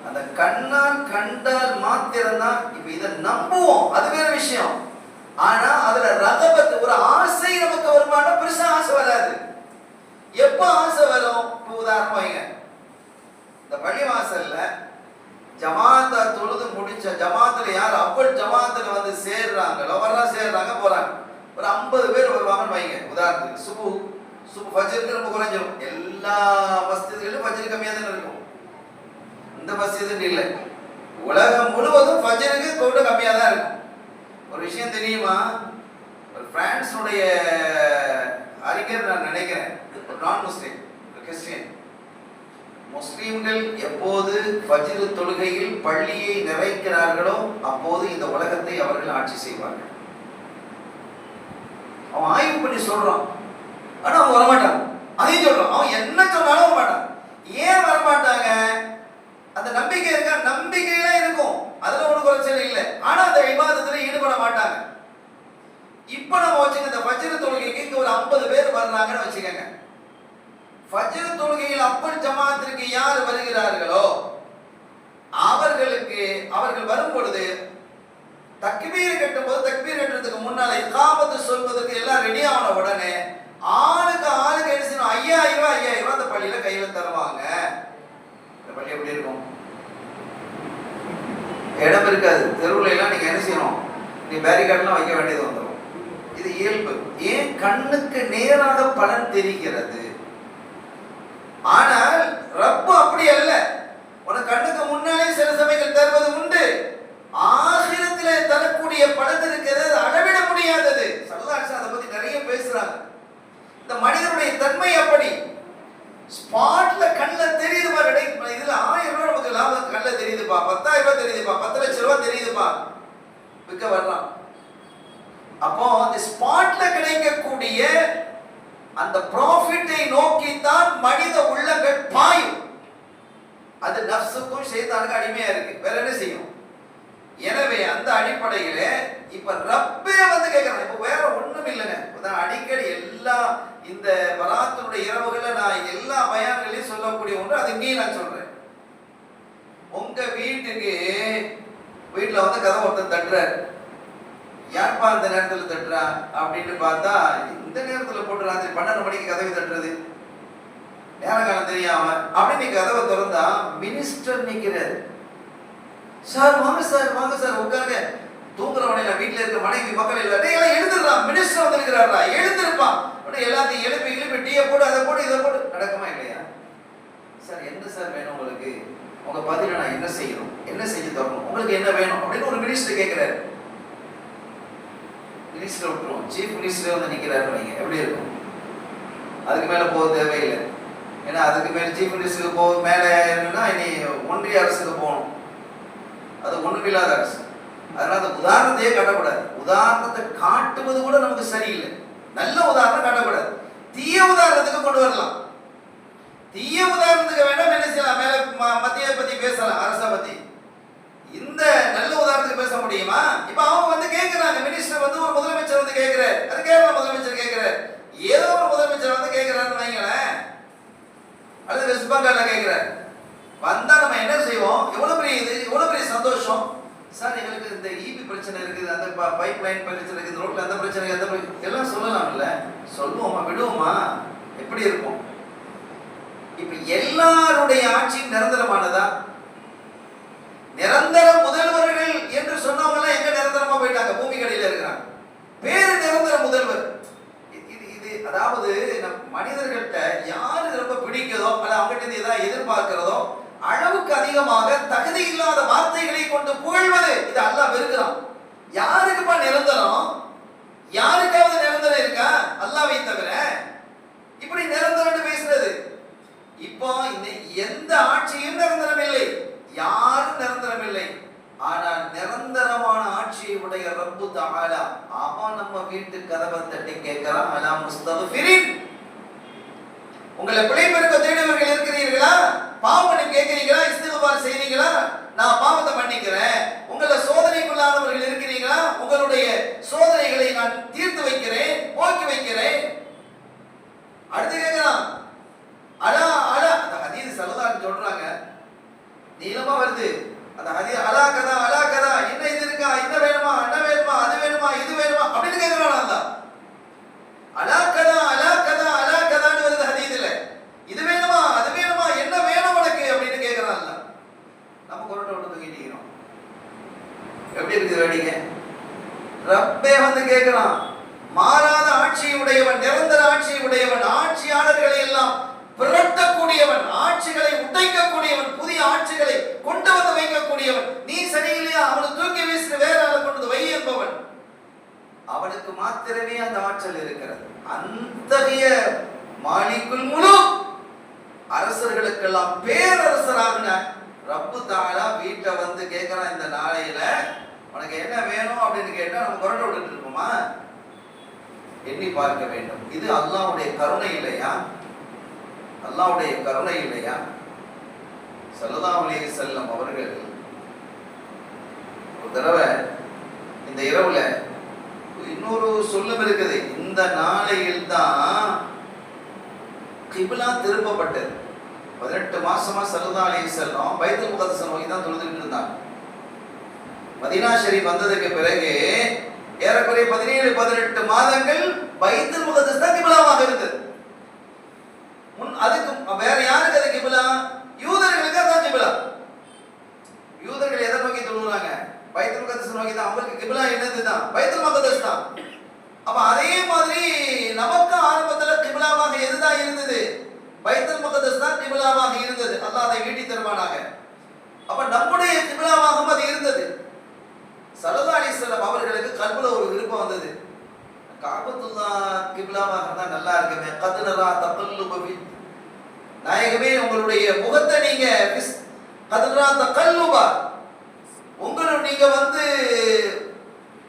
அந்த கண்ணால் கண்டால் மாத்திரம்தான் இப்ப இதை நம்புவோம், அது வேற விஷயம். ஆனா அதுல ரகபத், ஒரு ஆசை நமக்கு வருமான, பெருசா ஆசை வராது. எப்ப ஆசை வரும்? உதாரணமா இந்த பள்ளிவாசல்ல ஜமாத்தா தொழுது முடிச்ச ஜமாத்துல யார் அவ்வளவு ஜமாத்துல வந்து சேர்றாங்களோ, வரலாம் சேர்றாங்க போறாங்க, ஒரு 50 பேர் வருவாங்கன்னு வைங்க. உதாரணத்துக்கு சுபு ஃபஜ்ருக்கு ரொம்ப குறைஞ்சிடும். எல்லா மஸ்ஜிதுகளிலும் ஃபஜ்ர் கம்மியா தான் இருக்கும், இந்த மஸ்ஜிதுன்னு இல்லை, உலகம் முழுவதும் ஃபஜ்ருக்கு கூட கம்மியா தான் இருக்கும். ஒரு விஷயம் தெரியுமா? ஒரு பிரான்ஸுடைய அறிஞர் நான் நினைக்கிறேன், ஒரு நான் முஸ்லிம், ஒரு கிறிஸ்டியன், முஸ்லிம்கள் எப்போது ஃபஜ்ர் தொழுகையில் பள்ளியை நிறைக்கிறார்களோ அப்போது இந்த உலகத்தை அவர்கள் ஆட்சி செய்வார்கள். அவன் ஆய்வு பண்ணி சொல்றான், ஆனா அவன் வரமாட்டான். அதையும் சொல்றான், அவன் என்ன சொன்னாலும் வரமாட்டான். ஏன் வரமாட்டாங்க? அந்த நம்பிக்கை இருக்கா? நம்பிக்கையெல்லாம் இருக்கும், அதுல ஒரு குறைச்சல் இல்லை. ஆனா அந்த இபாதத்துல ஈடுபட மாட்டாங்க. இப்ப நம்ம வச்சுக்க, இந்த ஃபஜ்ர் தொழுகைக்கு இங்க ஒரு 50 பேர் வர்றாங்கன்னு வச்சுக்கோங்க. ஃபஜ்ர் தொழுகையில் அப்பல் ஜமாத்திற்கு யார் வருகிறார்களோ அவர்கள் வரும் பொழுது தக்பீர் கட்டும்போது, தக்பீர் கட்டுறதுக்கு முன்னால இகாமத்து சொல்வதற்கு எல்லாம் ரெடி ஆன உடனே ஆளுக்கு என்ன செய்யணும்? 5000 ரூபாய் அந்த பள்ளியில கையில தருவாங்க. இந்த பள்ளி எப்படி இருக்கும்? இடம் இருக்காது, தெருவுல எல்லாம் நீங்க என்ன செய்யணும்? நீ பேரிகார்ட்லாம் வைக்க வேண்டியது வந்துடும். இது இயல்பு. ஏன்? கண்ணுக்கு நேராக பலன் தெரிகிறது. ஆனால் ரப்பு அப்படி அல்ல, உனக்கு கண்ணுக்கு முன்னாலே சில சமயங்கள் தருவது உண்டு. ஆகிரத்திலே தரக்கூடிய பலன் இருக்கிறது, அளவிட முடியாதது. ஸல்லல்லாஹு அலைஹி வஸல்லம் அதை பத்தி நிறைய பேசுறாங்க. இந்த மனிதனுடைய தன்மை அப்படி. ஸ்பாட்ல கண்ணுல தெரியுது பாரு, இதுல 1000 ரூபாய் நமக்கு லாபம் கண்ணுல தெரியுதுப்பா, 10,000 ரூபாய் தெரியுதுப்பா, 10 லட்சம் ரூபாய் தெரியுதுப்பா, விற்க வர்றான். அப்போ அந்த ஸ்பாட்ல கிடைக்கக்கூடிய அந்த ப்ராஃபிட்டை நோக்கித்தான் மனித உள்ளங்கள் பாயும். அது நஃப்ஸுக்கும் ஷைத்தானுக்கும் அடிமையா இருக்கு, வேற என்ன செய்யும்? எனவே அந்த அடிப்படையில இப்ப ரப்பே வந்து கேட்கறான். இப்ப வேற ஒண்ணும் இல்லைங்க. அடிக்கடி எல்லா இந்த பராத்தினுடைய இரவுகளை நான் எல்லா பயான்களையும் சொல்லக்கூடிய ஒன்று, அது இங்கேயும் நான் சொல்றேன். உங்க வீட்டுல வந்து கதவை ஒருத்தர் தட்டுறாரு, யார்ப்பா அந்த நேரத்தில் தட்டுறா அப்படின்னு பார்த்தா, இந்த நேரத்தில் போட்டு ராத்திரி 12 மணிக்கு கதவை தட்டுறது, நேரம் காலம் தெரியாம அப்படின்னு கதவை திறந்தா மினிஸ்டர் நிக்கிறாரு. சார் வாங்க சார், வாங்க சார், உட்காருங்க. தூங்குறவனையில வீட்டுல இருக்க மனைவி மக்கள் இல்ல, எல்லாம் எழுந்துடுறான், மினிஸ்டர் வந்திருக்கிறாரா, எழுந்திருப்பான். எல்லாத்தையும் எழுப்பி எழுப்பி டீயை போடு, அதை போடு, இதை போடு. நடக்குமா இல்லையா? சார் என்ன சார் வேணும் உங்களுக்கு? உங்க பதில நான் என்ன செய்யணும், என்ன செஞ்சு தரணும், உங்களுக்கு என்ன வேணும் அப்படின்னு ஒரு மினிஸ்டர் கேட்கிறாரு. மினிஸ்டர் விட்டுருவோம், சீஃப் மினிஸ்டர் வந்து நிக்கிறாரு வைங்க, எப்படி இருக்கும்? அதுக்கு மேல போக தேவையில்லை. ஏன்னா அதுக்கு மேல சீஃப் மினிஸ்டருக்கு போக மேல என்னன்னா இனி ஒன்றிய அரசுக்கு போகணும். அது ஒண்ணுமில்லாத அரசு. அதனால அந்த உதாரணத்தையே காட்டக்கூடாது. உதாரணத்தை காட்டுவது கூட நமக்கு சரியில்லை. நல்ல உதாரணம் காட்டக்கூடாது. தீய உதாரணத்துக்கு கொண்டு வரலாம். தீய உதாரணத்துக்கு வேண்டாம் என்ன செய்யலாம், மேல மத்திய பத்தி பேசலாம், அரசை பத்தி. இந்த நல்ல உதாரணத்துக்கு பேச முடியுமா? இப்ப அவங்க வந்து கேட்கிறாங்க, மினிஸ்டர் வந்து ஒரு முதலமைச்சர் வந்து கேட்கிறார், அது கேரள முதலமைச்சர் கேட்கிறார், ஏதோ ஒரு முதலமைச்சர் வந்து கேட்கிறாருன்னு வைங்களேன், அல்லது வெஸ்ட் பெங்கால்ல கேட்கிறார். வந்தா நம்ம என்ன செய்வோம்? எவ்வளவு பெரிய இது, எவ்வளவு பெரிய சந்தோஷம். சார் எங்களுக்கு இந்த ஈபி பிரச்சனை இருக்குது, அந்த பைப் லைன் பிரச்சனை இருக்குது, ரோட்ல அந்த பிரச்சனை, அந்த எல்லாம் சொல்லலாம் இல்ல? சொல்லுவோமா, விடுவோமா? எப்படி இருக்கும்? இப்ப எல்லாருடைய ஆட்சியும் நிரந்தரமானதா? நிரந்தர முதல்வர்கள் என்று சொன்னவங்க எல்லாம் எங்க நிரந்தரமா போயிட்டாங்க? பூமி கடையில இருக்கிறாங்க. பேரு நிரந்தர முதல்வர். இது அதாவது நம் மனிதர்கள்ட்ட யாரு ரொம்ப பிடிக்குதோ அல்ல அவங்ககிட்ட ஏதாவது எதிர்பார்க்கிறதோ அளவுக்கு அதிகமாக தகுதி இல்லாத வார்த்தைகளை கொண்டு புகழ்வது, இது அல்லாஹ் வெறுக்கிறான். யாருக்குப்பா நிரந்தரம்? யாருக்காவது நிரந்தரம் இருக்கா அல்லாஹ்வை தவிர? இப்படி நிரந்தரம் பேசுறது. இப்போ எந்த ஆட்சியும் நிரந்தரம் இல்லை, யாரும் நிரந்தரம் இல்லை. ஆனால் நிரந்தரமான ஆட்சியை உடைய ரப்பு தஆலா அவன் நம்ம வீட்டு கதவை தட்டி கேட்கிறான், அலா முஸ்தக்ஃபிரின், உங்களை பிழைப்பெருக்க தேடியவர்கள் இருக்கிறீர்களா? பாவம் கேட்கிறீங்களா? இஸ்திக்பார் செய்றீங்களா? நான் பாவத்தை மன்னிக்கிறேன். உங்களை சோதனைக்குள்ளானவர்கள் இருக்கிறீங்களா? உங்களுடைய சோதனைகளை நான் தீர்த்து வைக்கிறேன், போக்கி வைக்கிறேன். அடுத்து கேட்கலாம், அலா அலா, அந்த ஹதீஸ் ஸல்லல்லாஹு சொல்றாங்க, நீளமா வருது அந்த ஹதீஸ், அலா கதா அலா கதா, என்ன இது இருக்கா, என்ன வேணுமா, என்ன வேணுமா, அது வேணுமா, இது வேணுமா அப்படின்னு கேட்கறான் அல்லாஹ். அலா கதா அலா கதா அலா கதான்னு வருது ஹதீஸ்ல. இது வேணுமா, அது வேணுமா, என்ன வேணும் உனக்கு அப்படின்னு கேட்கறான் அல்லாஹ். நம்ம கொரட்டை விட்டு தூக்கிட்டீங்க. எப்படி இருக்குது வேடிக்கை? ரப்பே வந்து கேட்கிறான். மாறாத ஆட்சியை உடையவன், நிரந்தர ஆட்சியை உடையவன், ஆட்சியாளர்களை எல்லாம் புரட்டக்கூடியவன், ஆட்சிகளை உடைக்கக்கூடியவன், புதிய ஆட்சிகளை கொண்டு வந்து வைக்கக்கூடியவன். நீ சரியில்லையா, அவனை தூக்கி வீசிட்டு வேற ஆளை கொண்டு வை என்பவன். அவனுக்கு மாத்திரமே அந்த ஆற்றல் இருக்கிறது. அத்தகைய மாலிக்குல் முலூக், அரசர்களுக்கெல்லாம் பேரரசராகின ரப்பு தஆலா வீட்டை வந்து கேட்கிறான். இந்த நாளையில உனக்கு என்ன வேணும் அப்படின்னு கேட்டா நம்ம கொரட்டை விட்டுட்டு இருப்போமா? எண்ணி பார்க்க வேண்டும். இது அல்லாஹ்வுடைய கருணை இல்லையா? அல்லாஹ்வுடைய கருணை இல்லையா? ஸல்லல்லாஹு அலைஹி வஸல்லம் அவர்கள் ஒரு தடவை இந்த இரவுல இன்னொரு சொல்லும் இருக்குது. இந்த நாளையில் தான் கிப்லா திருப்பப்பட்டது. 18 மாசமா ஸல்லல்லாஹு அலைஹி வஸல்லம் பைத்துல் முகத்தஸ் நோக்கி தான் தொழுதுட்டு இருந்தாங்க. மதீனா ஷரீஃப் வந்ததுக்கு பிறகு ஏறக்குறைய 17-18 மாதங்கள் பைத்துல் முகத்தஸ் தான் கிப்லாவாக இருந்தது. அதுக்கு வேற யாருக்கு அது கிப்லா? யூதர்களுக்கு அதான் கிப்லா. யூதர்கள் எதை நோக்கி தொழுறாங்க? பைத்துல் முகத்தஸ் நோக்கி தான். அவங்களுக்கு கிப்லா என்னதுதான்? பைத்துல் முகத்தஸ் தான். அப்ப அதே மாதிரி நமக்கு ஆரம்பத்துல கிப்லாவாக எதுதான் இருந்தது? பைத்துல் முகத்தஸ் தான் கிப்லாவாக இருந்தது. அல்லாஹ் அதை வீட்டி தருவானாக. அப்ப நம்முடைய கிப்லாவாகவும் அது இருந்தது. ஸல்லல்லாஹு அலைஹி வஸல்லம் அவர்களுக்கு கல்புல ஒரு விருப்பம் வந்தது. காபத்துல்லாஹ் கிப்லாவாக தான் நல்லா இருக்குமே. கத்னரா தகல்லுபி, நாயகமே உங்களுடைய முகத்தை நீங்க கத்னரா தகல்லுபா, உங்களுடைய நீங்க வந்து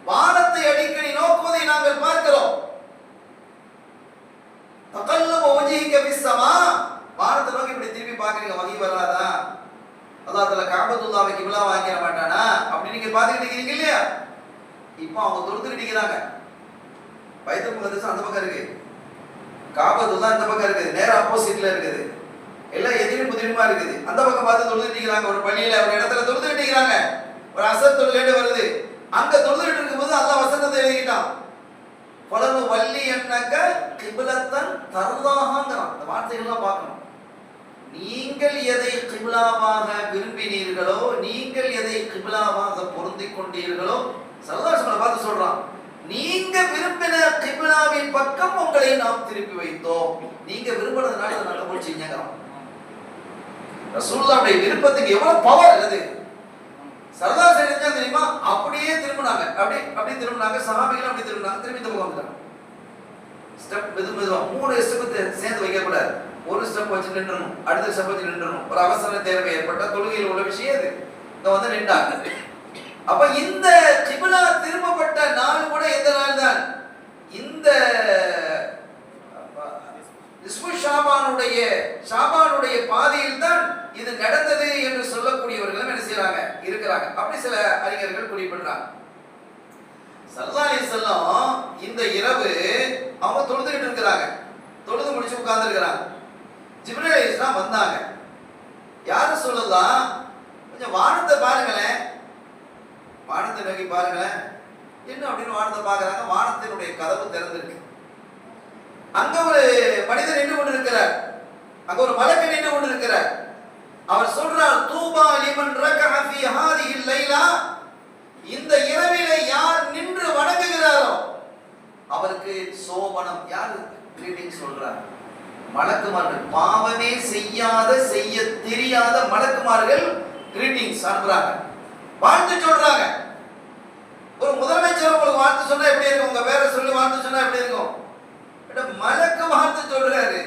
வானத்தை அடிக்கடி நோக்குவதை நாங்கள் பார்க்கிறோம். தகல்லுப வஜ்ஹிக ஃபிஸ்ஸமா, வானத்தை நோக்கி இப்படி திருப்பி பார்க்கறீங்க, வகி வராதா? அல்லாஹ் தஆலா காபத்துல்லாஹ்வை கிப்லா ஆக்கிர மாட்டானா அப்படி நீங்க பாத்துக்கிட்டு இருக்கீங்க இல்லையா? இப்போ அவங்க தொழுதுட்டு நிக்கிறாங்க. பைத்துல் முகத்தஸ் அந்த பக்கம் இருக்கு, காபத்துல்லாஹ் இந்த பக்கம் இருக்குது, நேரா ஆப்போசிட்ல இருக்குது. எல்லாம் எதிரும் புதிருமா இருக்குது. அந்த பக்கம் பார்த்து தொழுதுட்டு நிக்கிறாங்க. ஒரு பள்ளியில ஒரு இடத்துல தொழுதுட்டு நிக்கிறாங்க. ஒரு அசர் தொழுகை வருது. அங்க தொழுதுட்டு இருக்கும்போது அல்லாஹ் வசனத்தை வார்த்தைகள்லாம் பார்க்கணும். நீங்கள் எதை கிப்லாவாக விரும்பினீர்களோ, நீங்கள் எதை கிப்லாவாக பொருந்திக் கொண்டீர்களோ, சல்லல்லாஹு பார்த்து சொல்றான், நீங்க விரும்பின கிப்லாவின் பக்கம் உங்களை நாம் திருப்பி வைத்தோம். நீங்க விரும்பினதுனால அதை நல்ல போய் செஞ்சங்க. ரசூலுல்லாஹ்வுடைய விருப்பத்துக்கு எவ்வளவு பவர் அது. சல்லல்லாஹு அலைஹி வஸல்லம் தெரியுமா, அப்படியே திரும்பினாங்க. அப்படி திரும்பினாங்க. சஹாபிகள் அப்படி திரும்பினாங்க. திரும்பி இந்த பக்கம் வந்துட்டாங்க. ஸ்டெப் மெதுவா 3 ஸ்டெப் சேர்ந்து வைக்க கூடாது. ஒரு ஸ்டெப் வச்சு நின்றணும், அடுத்த ஸ்டெப் வச்சு நின்றணும். ஒரு அவசர தேவை ஏற்பட்ட தொழுகையில் உள்ள விஷயம் இது. இங்க வந்து நின்றாங்க. அப்ப இந்த கிப்லா திரும்பப்பட்ட நாள் கூட எந்த நாள் தான்? இந்த ஷாபானுடைய பாதையில் தான் இது நடந்தது என்று சொல்லக்கூடியவர்களும் என்ன செய்யறாங்க, இருக்கிறாங்க. அப்படி சில அறிஞர்கள் குறிப்பிடுறாங்க. ஸல்லல்லாஹு அலைஹி வஸல்லம் இந்த இரவு அவங்க தொழுதுகிட்டு இருக்கிறாங்க. தொழுது முடிச்சு உட்கார்ந்து இருக்கிறாங்க. ஜிப்ரீல் அலைஹிஸ்ஸலாம் வந்தாங்க. யாரு சொல்லலாம், கொஞ்சம் வானத்தை பாருங்களேன், வானத்தை நோக்கி பாருங்களேன். என்ன அப்படின்னு வானத்தை பார்க்கறாங்க. வானத்தினுடைய கதவு திறந்திருக்கு. அங்க ஒரு மனிதர் நின்று கொண்டு இருக்கிறார். அங்க ஒரு மலக்கு நின்று கொண்டு இருக்கிறார். அவர் சொல்றார், தூபா லிமன் ரகஅ ஃபீ ஹாதிஹி லைலா, இந்த இரவிலே யார் நின்று வணங்குகிறாரோ அவருக்கு சோபனம். யார் கிரீட்டிங் சொல்றார்? மலக்குமார்கள். பாவமே செய்ய தெரியாத மலக்குமார்கள் கிரீட்டிங்ஸ் அனுப்புறாங்க, வாழ்த்து சொல்றாங்க. ஒரு முதலமைச்சர் உங்களுக்கு வாழ்த்து சொன்னா எப்படி இருக்கும்? உங்க பேரை சொல்லி வாழ்த்து சொன்னா எப்படி இருக்கும்? மலக்கு வாழ்த்து சொல்றாரு.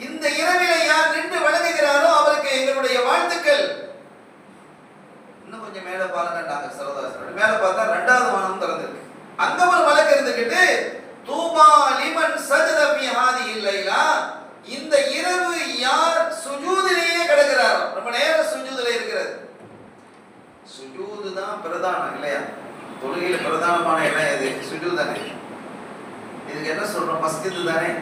இந்த இரவிலே யார் நின்று வணங்குகிறாரோ அவருக்கு எங்களுடைய வாழ்த்துக்கள். இன்னும் கொஞ்சம் மேல பாருங்கன்றாங்க சரதாசர். மேல பார்த்தா 2வது வானம் திறந்திருக்கு. அங்க ஒரு மலக்கு இருந்துகிட்டு, தூபா லிமன் சஜத ஃபீ ஹாதிஹி லைலா, இந்த இரவு யார் சுஜூதிலேயே கிடக்கிறாரோ, ரொம்ப நேரம் சுஜூதிலே இருக்கிறது. சுஜூது தான் பிரதானம் இல்லையா? தொழுகையில பிரதானமான இடம் எது? சுஜூது தானே. இதுக்கு என்ன சொல்றோம்? மஸ்ஜித் தானே.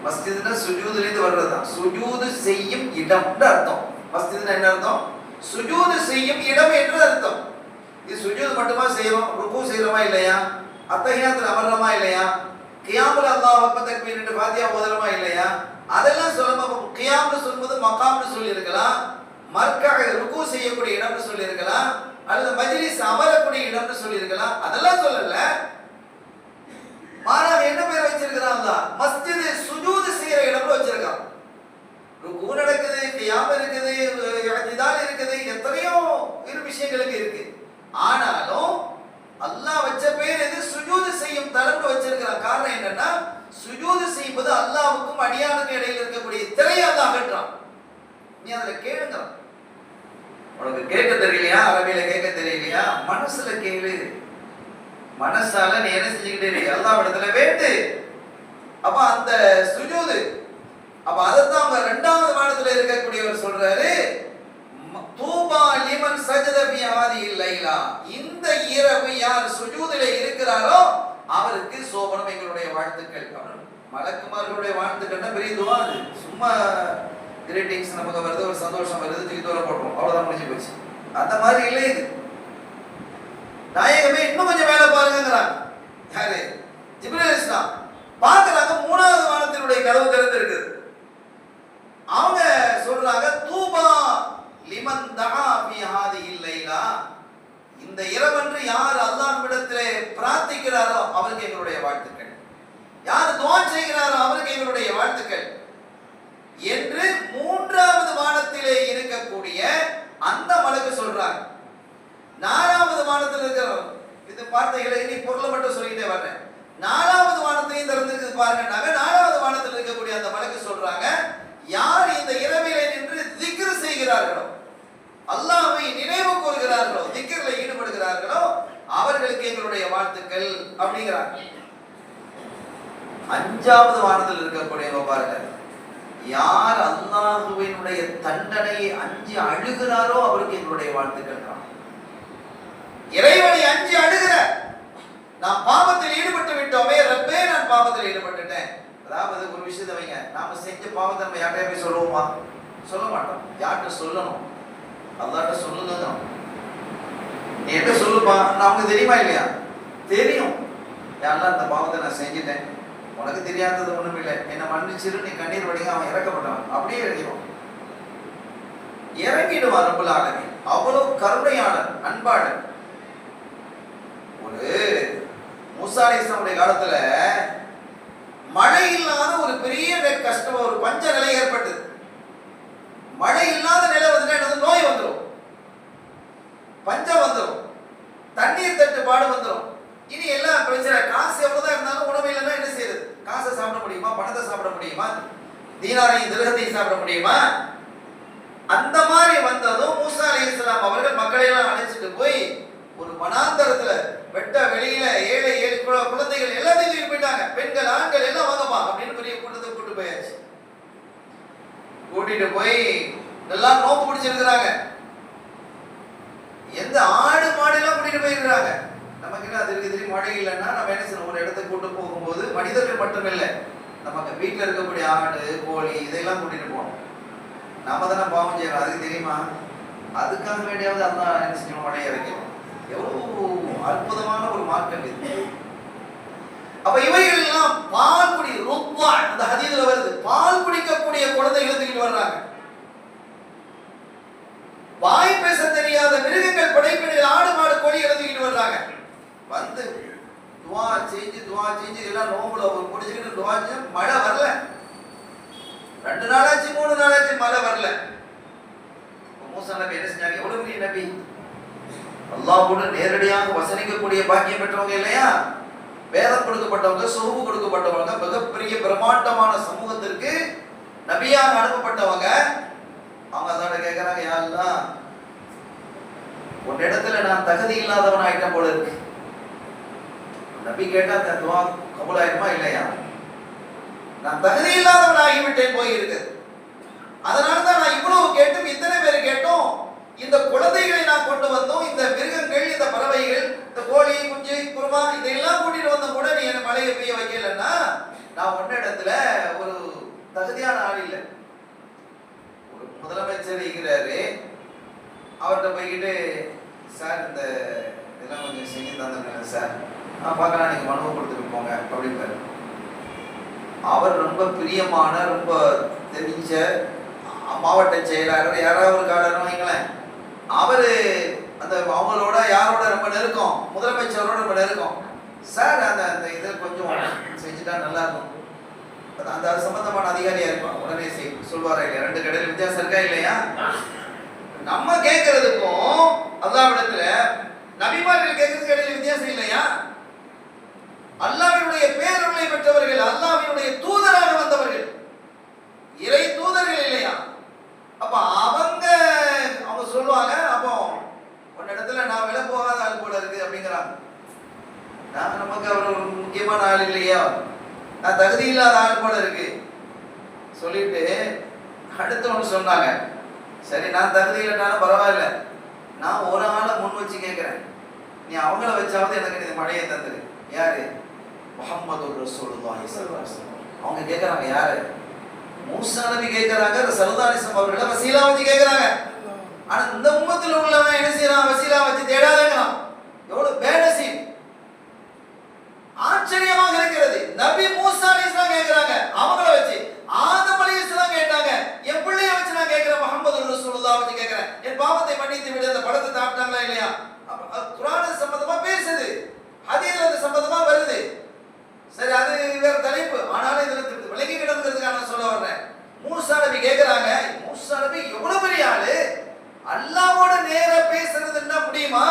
மஸ்ஜித்னா சுஜூதுல இருந்து வர்றதுதான். சுஜூது செய்யும் இடம் அர்த்தம். மஸ்ஜித்னா என்ன அர்த்தம்? சுஜூது செய்யும் இடம் என்று அர்த்தம். இது சுஜூது மட்டுமா செய்யறோம்? ருக்கு செய்யறோமா இல்லையா? அத்தஹியாத்துல அமர்றோமா இல்லையா? கியாமுல் அல்லாஹ் அக்பர் தக்பீர் என்று ஃபாத்திஹா ஓதுறோமா இல்லையா? அதெல்லாம் சொல்லும்போது கியாம்னு சொல்லும்போது மகாம்னு சொல்லி இருக்கலாம், மர்கா ருக்கு செய்யக்கூடிய இடம்னு சொல்லி இருக்கலாம், அல்லது மஜ்லிஸ் அமரக்கூடிய இடம்னு சொல்லி இருக்கலாம். அதெல்லாம் சொல்லல. மாறாக என்ன பேர் வச்சிருக்கிறாங்க? மஸ்ஜித் சுஜூது செய்யற இடம்னு வச்சிருக்கான். ருக்கு நடக்குது, கியாம் இருக்குது, இஅ்திதால் இருக்குது, எத்தனையோ இரு விஷயங்களுக்கு இருக்கு. ஆனாலும் அல்லாஹ் வச்ச பேர் எது? சுஜூது செய்யும் தலம்னு வச்சிருக்கிறான். காரணம் என்னன்னா, சுஜூது செய்வது அல்லாஹ்வுக்கும் அடியானுக்கும் இடையில இருக்கக்கூடிய திரையை அல்லாஹ் அகற்றான். நீ அதுல கேளுங்க. உனக்கு கேட்க தெரியலையா? அரபியில கேட்க தெரியலையா? மனசுல கேளு. மனசால நீ என்ன செஞ்சுக்கிட்டே இரு, அல்லாஹ்விடத்துல வேண்டு. அப்ப அந்த சுஜூது, அப்ப அதைத்தான் அவங்க 2வது வானத்துல இருக்கக்கூடியவர் சொல்றாரு, தூபா லிமன் சஜத ஃபீ ஹாதிஹி லைலா, இந்த இரவு யார் சுஜூதிலே இருக்கிறாரோ அவருக்கு சோபனம், எங்களுடைய வாழ்த்துக்கள். மலக்குமார்களுடைய வாழ்த்துக்கள்னா பெரிய துவா. அது சும்மா கிரீட்டிங்ஸ் நமக்கு வருது, ஒரு சந்தோஷம் வருது, தூக்கி தூர போடுறோம், அவ்வளவுதான் முடிஞ்சு போச்சு. அந்த மாதிரி இல்லை இது. நாயகமே இன்னும் கொஞ்சம் மேல பாருங்கிறாங்க. யாரு? ஜிப்ரீல் அலைஹிஸ்ஸலாம் பார்க்கறாங்க. 3வது வானத்தினுடைய கதவு திறந்திருக்குது. அவங்க சொல்றாங்க, தூபா லிமன் தஆ ஃபீ ஹாதிஹி லைலா, இந்த இரவன்று யார் அல்லாஹ்விடத்திலே பிரார்த்திக்கிறாரோ அவருக்கு எங்களுடைய வாழ்த்துக்கள், யார் துஆ செய்கிறாரோ அவருக்கு எங்களுடைய வாழ்த்துக்கள் என்று 3வது வானத்திலே இருக்கக்கூடிய அந்த மலக்கு சொல்றாங்க. 4வது வானத்தில் இருக்கிறோம். இது வார்த்தைகளை இனி பொருளை மட்டும் சொல்லிட்டே வர்றேன். 4வது வானத்தையும் திறந்திருக்குது பாருங்கன்னாங்க. 4வது வானத்தில் இருக்கக்கூடிய அந்த மலக்கு சொல்றாங்க, யார் இந்த இரவிலே நின்று திக்ர் செய்கிறார்களோ, அல்லாஹ்வை நினைவு கூறுகிறார்களோ, திக்ர்ல ஈடுபடுகிறார்களோ அவர்களுக்கு எங்களுடைய வாழ்த்துக்கள் அப்படிங்கிறாங்க. 5வது வானத்தில் இருக்கக்கூடியவங்க பாருங்க, யார் அல்லாஹ்வினுடைய தண்டனையை அஞ்சி அழுகிறாரோ அவருக்கு எங்களுடைய வாழ்த்துக்கள். இறைவனை அஞ்சி அழுகிற, நாம் பாவத்தில் ஈடுபட்டு விட்டோமே ரப்பே, நான் பாவத்தில் ஈடுபட்டுட்டேன். அதாவது ஒரு விஷயத்தை வைங்க, நாம செஞ்ச பாவத்தை நம்ம யார்கிட்ட போய் சொல்லுவோமா? சொல்ல மாட்டோம். யார்கிட்ட சொல்லணும்? அல்லாஹ்ட்ட சொல்லுங்க. நீ என்ன சொல்லுப்பா, நமக்கு தெரியுமா இல்லையா? தெரியும். யாரெல்லாம் அந்த பாவத்தை நான் செஞ்சுட்டேன், உனக்கு தெரியாதது ஒண்ணும் இல்லை, என்ன மன்னிச்சிரு, நீ கண்ணீர் வடிங்க. அவன் இறக்கப்பட்டவன், அப்படியே இறங்கிடுவான். இறங்கிடுவான் ரப்பல் ஆலமீன். அவ்வளவு கருணையாளர், அன்பாளர். ஒரு மூசா அலைஹிஸ்ஸலாமுடைய காலத்துல மழை இல்லாத ஒரு பெரிய கஷ்டம், ஒரு பஞ்ச நிலை ஏற்பட்டது. மழை இல்லாத நிலை வந்து நோய் வந்துடும், பஞ்சம் வந்துடும், தண்ணீர் தட்டுப்பாடு வந்துடும். இனி எல்லாம் பிரச்சனை. காசு எவ்வளவுதான் இருந்தாலும் உணவு இல்லைன்னா என்ன செய்யுது? காசை சாப்பிட முடியுமா? பணத்தை சாப்பிட முடியுமா? தீனாரையும் திரகத்தையும் சாப்பிட முடியுமா? அந்த மாதிரி வந்ததும் மூசா அலைஹிஸ்ஸலாம் அவர்கள் மக்களை எல்லாம் அழைச்சிட்டு போய் ஒரு வனாந்தரத்துல வெட்ட வெளியில 7 குழந்தைகள் எல்லாத்தையும் தூக்கி போயிட்டாங்க. பெண்கள் ஆண்கள் எல்லாம் வாங்கப்பா அப்படின்னு பெரிய கூட்டத்தை கூட்டு போயாச்சு. கூட்டிட்டு போய் எல்லாம் நோக்கு பிடிச்சிருக்கிறாங்க. எந்த ஆடு மாடு எல்லாம் கூட்டிட்டு போயிருக்கிறாங்க. நமக்கு என்ன அது இருக்கு தெரியும். மழை இல்லைன்னா நம்ம என்ன செய்யணும்? ஒரு இடத்துக்கு கூட்டு போகும்போது மனிதர்கள் மட்டும் இல்லை, நமக்கு வீட்டில் இருக்கக்கூடிய ஆடு கோழி இதெல்லாம் கூட்டிட்டு போகணும். நாம தானே பாவம் செய்யணும், அதுக்கு தெரியுமா? அதுக்காக வேண்டியாவது அந்த என்ன செய்யணும்? மழையை இறக்கணும். எவ்வளவு அற்புதமான ஒரு மார்க்கம் இது. அப்ப இவைகள் எல்லாம் பால் குடி ருத்வா, அந்த ஹதீஸ்ல வருது, பால் குடிக்கக்கூடிய குழந்தைகளை தூக்கிட்டு வர்றாங்க. வாய் பேச தெரியாத மிருகங்கள், படைப்பினர்கள், ஆடு மாடு கோழிகளை தூக்கிட்டு வர்றாங்க. வந்து துவா செஞ்சு எல்லாம் நோம்புல முடிச்சுக்கிட்டு துவா செஞ்சு மழை வரல. 2 நாளாச்சு 3 நாளாச்சு மழை வரல. மூசா நபி என்ன செஞ்சாங்க? எவ்வளவு பெரிய நபி, அல்லாஹ்வோடு நேரடியாக வசனிக்கக்கூடிய பாக்கியம் பெற்றவங்க இல்லையா? வேதம் கொடுக்கப்பட்டவங்க, சொருபு கொடுக்கப்பட்டவங்க, மிகப்பெரிய பிரம்மாண்டமான சமூகத்திற்கு நபியாக அனுப்பப்பட்டவங்க. அவங்க அதோட கேட்கறாங்க, யா அல்லாஹ், உன் இடத்துல நான் தகுதி இல்லாதவன் ஆயிட்டேன் போல இருக்கு. நபி கேட்டா அந்த துவா கபூல் ஆயிருமா இல்லையா? நான் தகுதி இல்லாதவன் ஆகிவிட்டேன் போய் இருக்கு. அதனாலதான் நான் இவ்வளவு கேட்டும், இத்தனை பேர் கேட்டோம், இந்த குழந்தைகளை நான் கொண்டு வந்தோம், இந்த மிருகங்கள், இந்த பறவைகள், இந்த கோழி குஞ்சு குருமா இதெல்லாம் கூட்டிட்டு வந்த கூட நீ என்ன மழையை பெய்ய வைக்கலன்னா நான் ஒன்ன இடத்துல ஒரு தகுதியான ஆள் இல்லை. ஒரு முதலமைச்சர் இருக்கிறாரு, அவர்கிட்ட போய்கிட்டு, சார் இந்த இதெல்லாம் கொஞ்சம் செஞ்சு தந்துருங்க சார், நான் பார்க்கலாம், நீங்க மனுவை கொடுத்துட்டு போங்க அப்படிப்பாரு. அவர் ரொம்ப பிரியமான, ரொம்ப தெரிஞ்ச மாவட்ட செயலாளர் யாராவது ஒரு காரணம் வைங்களேன், அவரு அந்த அவங்களோட யாரோட ரொம்ப நெருக்கம், முதலமைச்சரோட ரொம்ப நெருக்கம். சார் அந்த அந்த இதை கொஞ்சம் செஞ்சுட்டா நல்லா இருக்கும். அந்த அது சம்பந்தமான அதிகாரியா இருப்பான், உடனே சொல்வாரா இல்லையா? 2 கடையில் வித்தியாசம் இருக்கா இல்லையா? நம்ம கேட்கறதுக்கும் அல்லாஹ்விடத்துல நபிமார்கள் கேட்கறதுக்கு இடையில வித்தியாசம் இல்லையா? அல்லாஹ்வினுடைய பேரருளை பெற்றவர்கள், அல்லாஹ்வினுடைய தூதராக வந்தவர்கள், இறை தூதர்கள் இல்லையா? அப்ப அவங்க சொல்லுவாங்க, அப்போ ஒரு இடத்துல நான் விலை போகாத ஆள் போல இருக்கு அப்படிங்கிறாங்க. நான் நமக்கு அவர் ஒரு முக்கியமான ஆள் இல்லையா, நான் தகுதி இல்லாத ஆள் போல இருக்கு சொல்லிட்டு அடுத்து ஒன்று சொன்னாங்க. சரி, நான் தகுதி இல்லைனாலும் பரவாயில்ல, நான் ஒரு ஆளை முன் வச்சு கேட்கிறேன், நீ அவங்கள வச்சாவது எனக்கு இந்த மழையை தந்துரு. யாரு? முஹம்மது ரசூலுல்லாஹி ஸல்லல்லாஹு அலைஹி வஸல்லம். அவங்க கேட்கறாங்க, யாரு? மூசா நபி கேட்கறாங்க, ஸல்லல்லாஹு அலைஹி வஸல்லம் அவர்களை வசீலா வச்சு கேட்கறாங்க. ஆனா இந்த உம்மத்துல உள்ளவன் என்ன செய்யறான்? வசீலா வச்சு தேடாதேங்கறான். எவ்வளவு பேடசீன்! ஆச்சரியமாக இருக்கிறது. நபி மூசா அலைஹிஸ்ஸலாம் கேட்கறாங்க, அவங்கள வச்சு. ஆதம் அலைஹிஸ்ஸலாம் கேட்டாங்க, என் பிள்ளைய வச்சு நான் கேட்கிறேன், முஹம்மது ரசூலுல்லாஹ் வச்சு கேட்கிறேன், என் பாவத்தை மன்னித்து விடு. அந்த பழத்தை சாப்பிட்டாங்களா இல்லையா? குர்ஆன் சம்பந்தமா பேசுது, ஹதீஸ்ல அது சம்பந்தமா வருது. சரி, அது வேற தலைப்பு. ஆனாலும் இதுல விலகி கிடக்கிறதுக்காக நான் சொல்ல வர்றேன். மூசா நபி கேட்கறாங்க. மூசா நபி எவ்வளவு பெரிய ஆளு, அல்லாஹ்வோட நேரா பேசுறதுன்னா முடியுமா?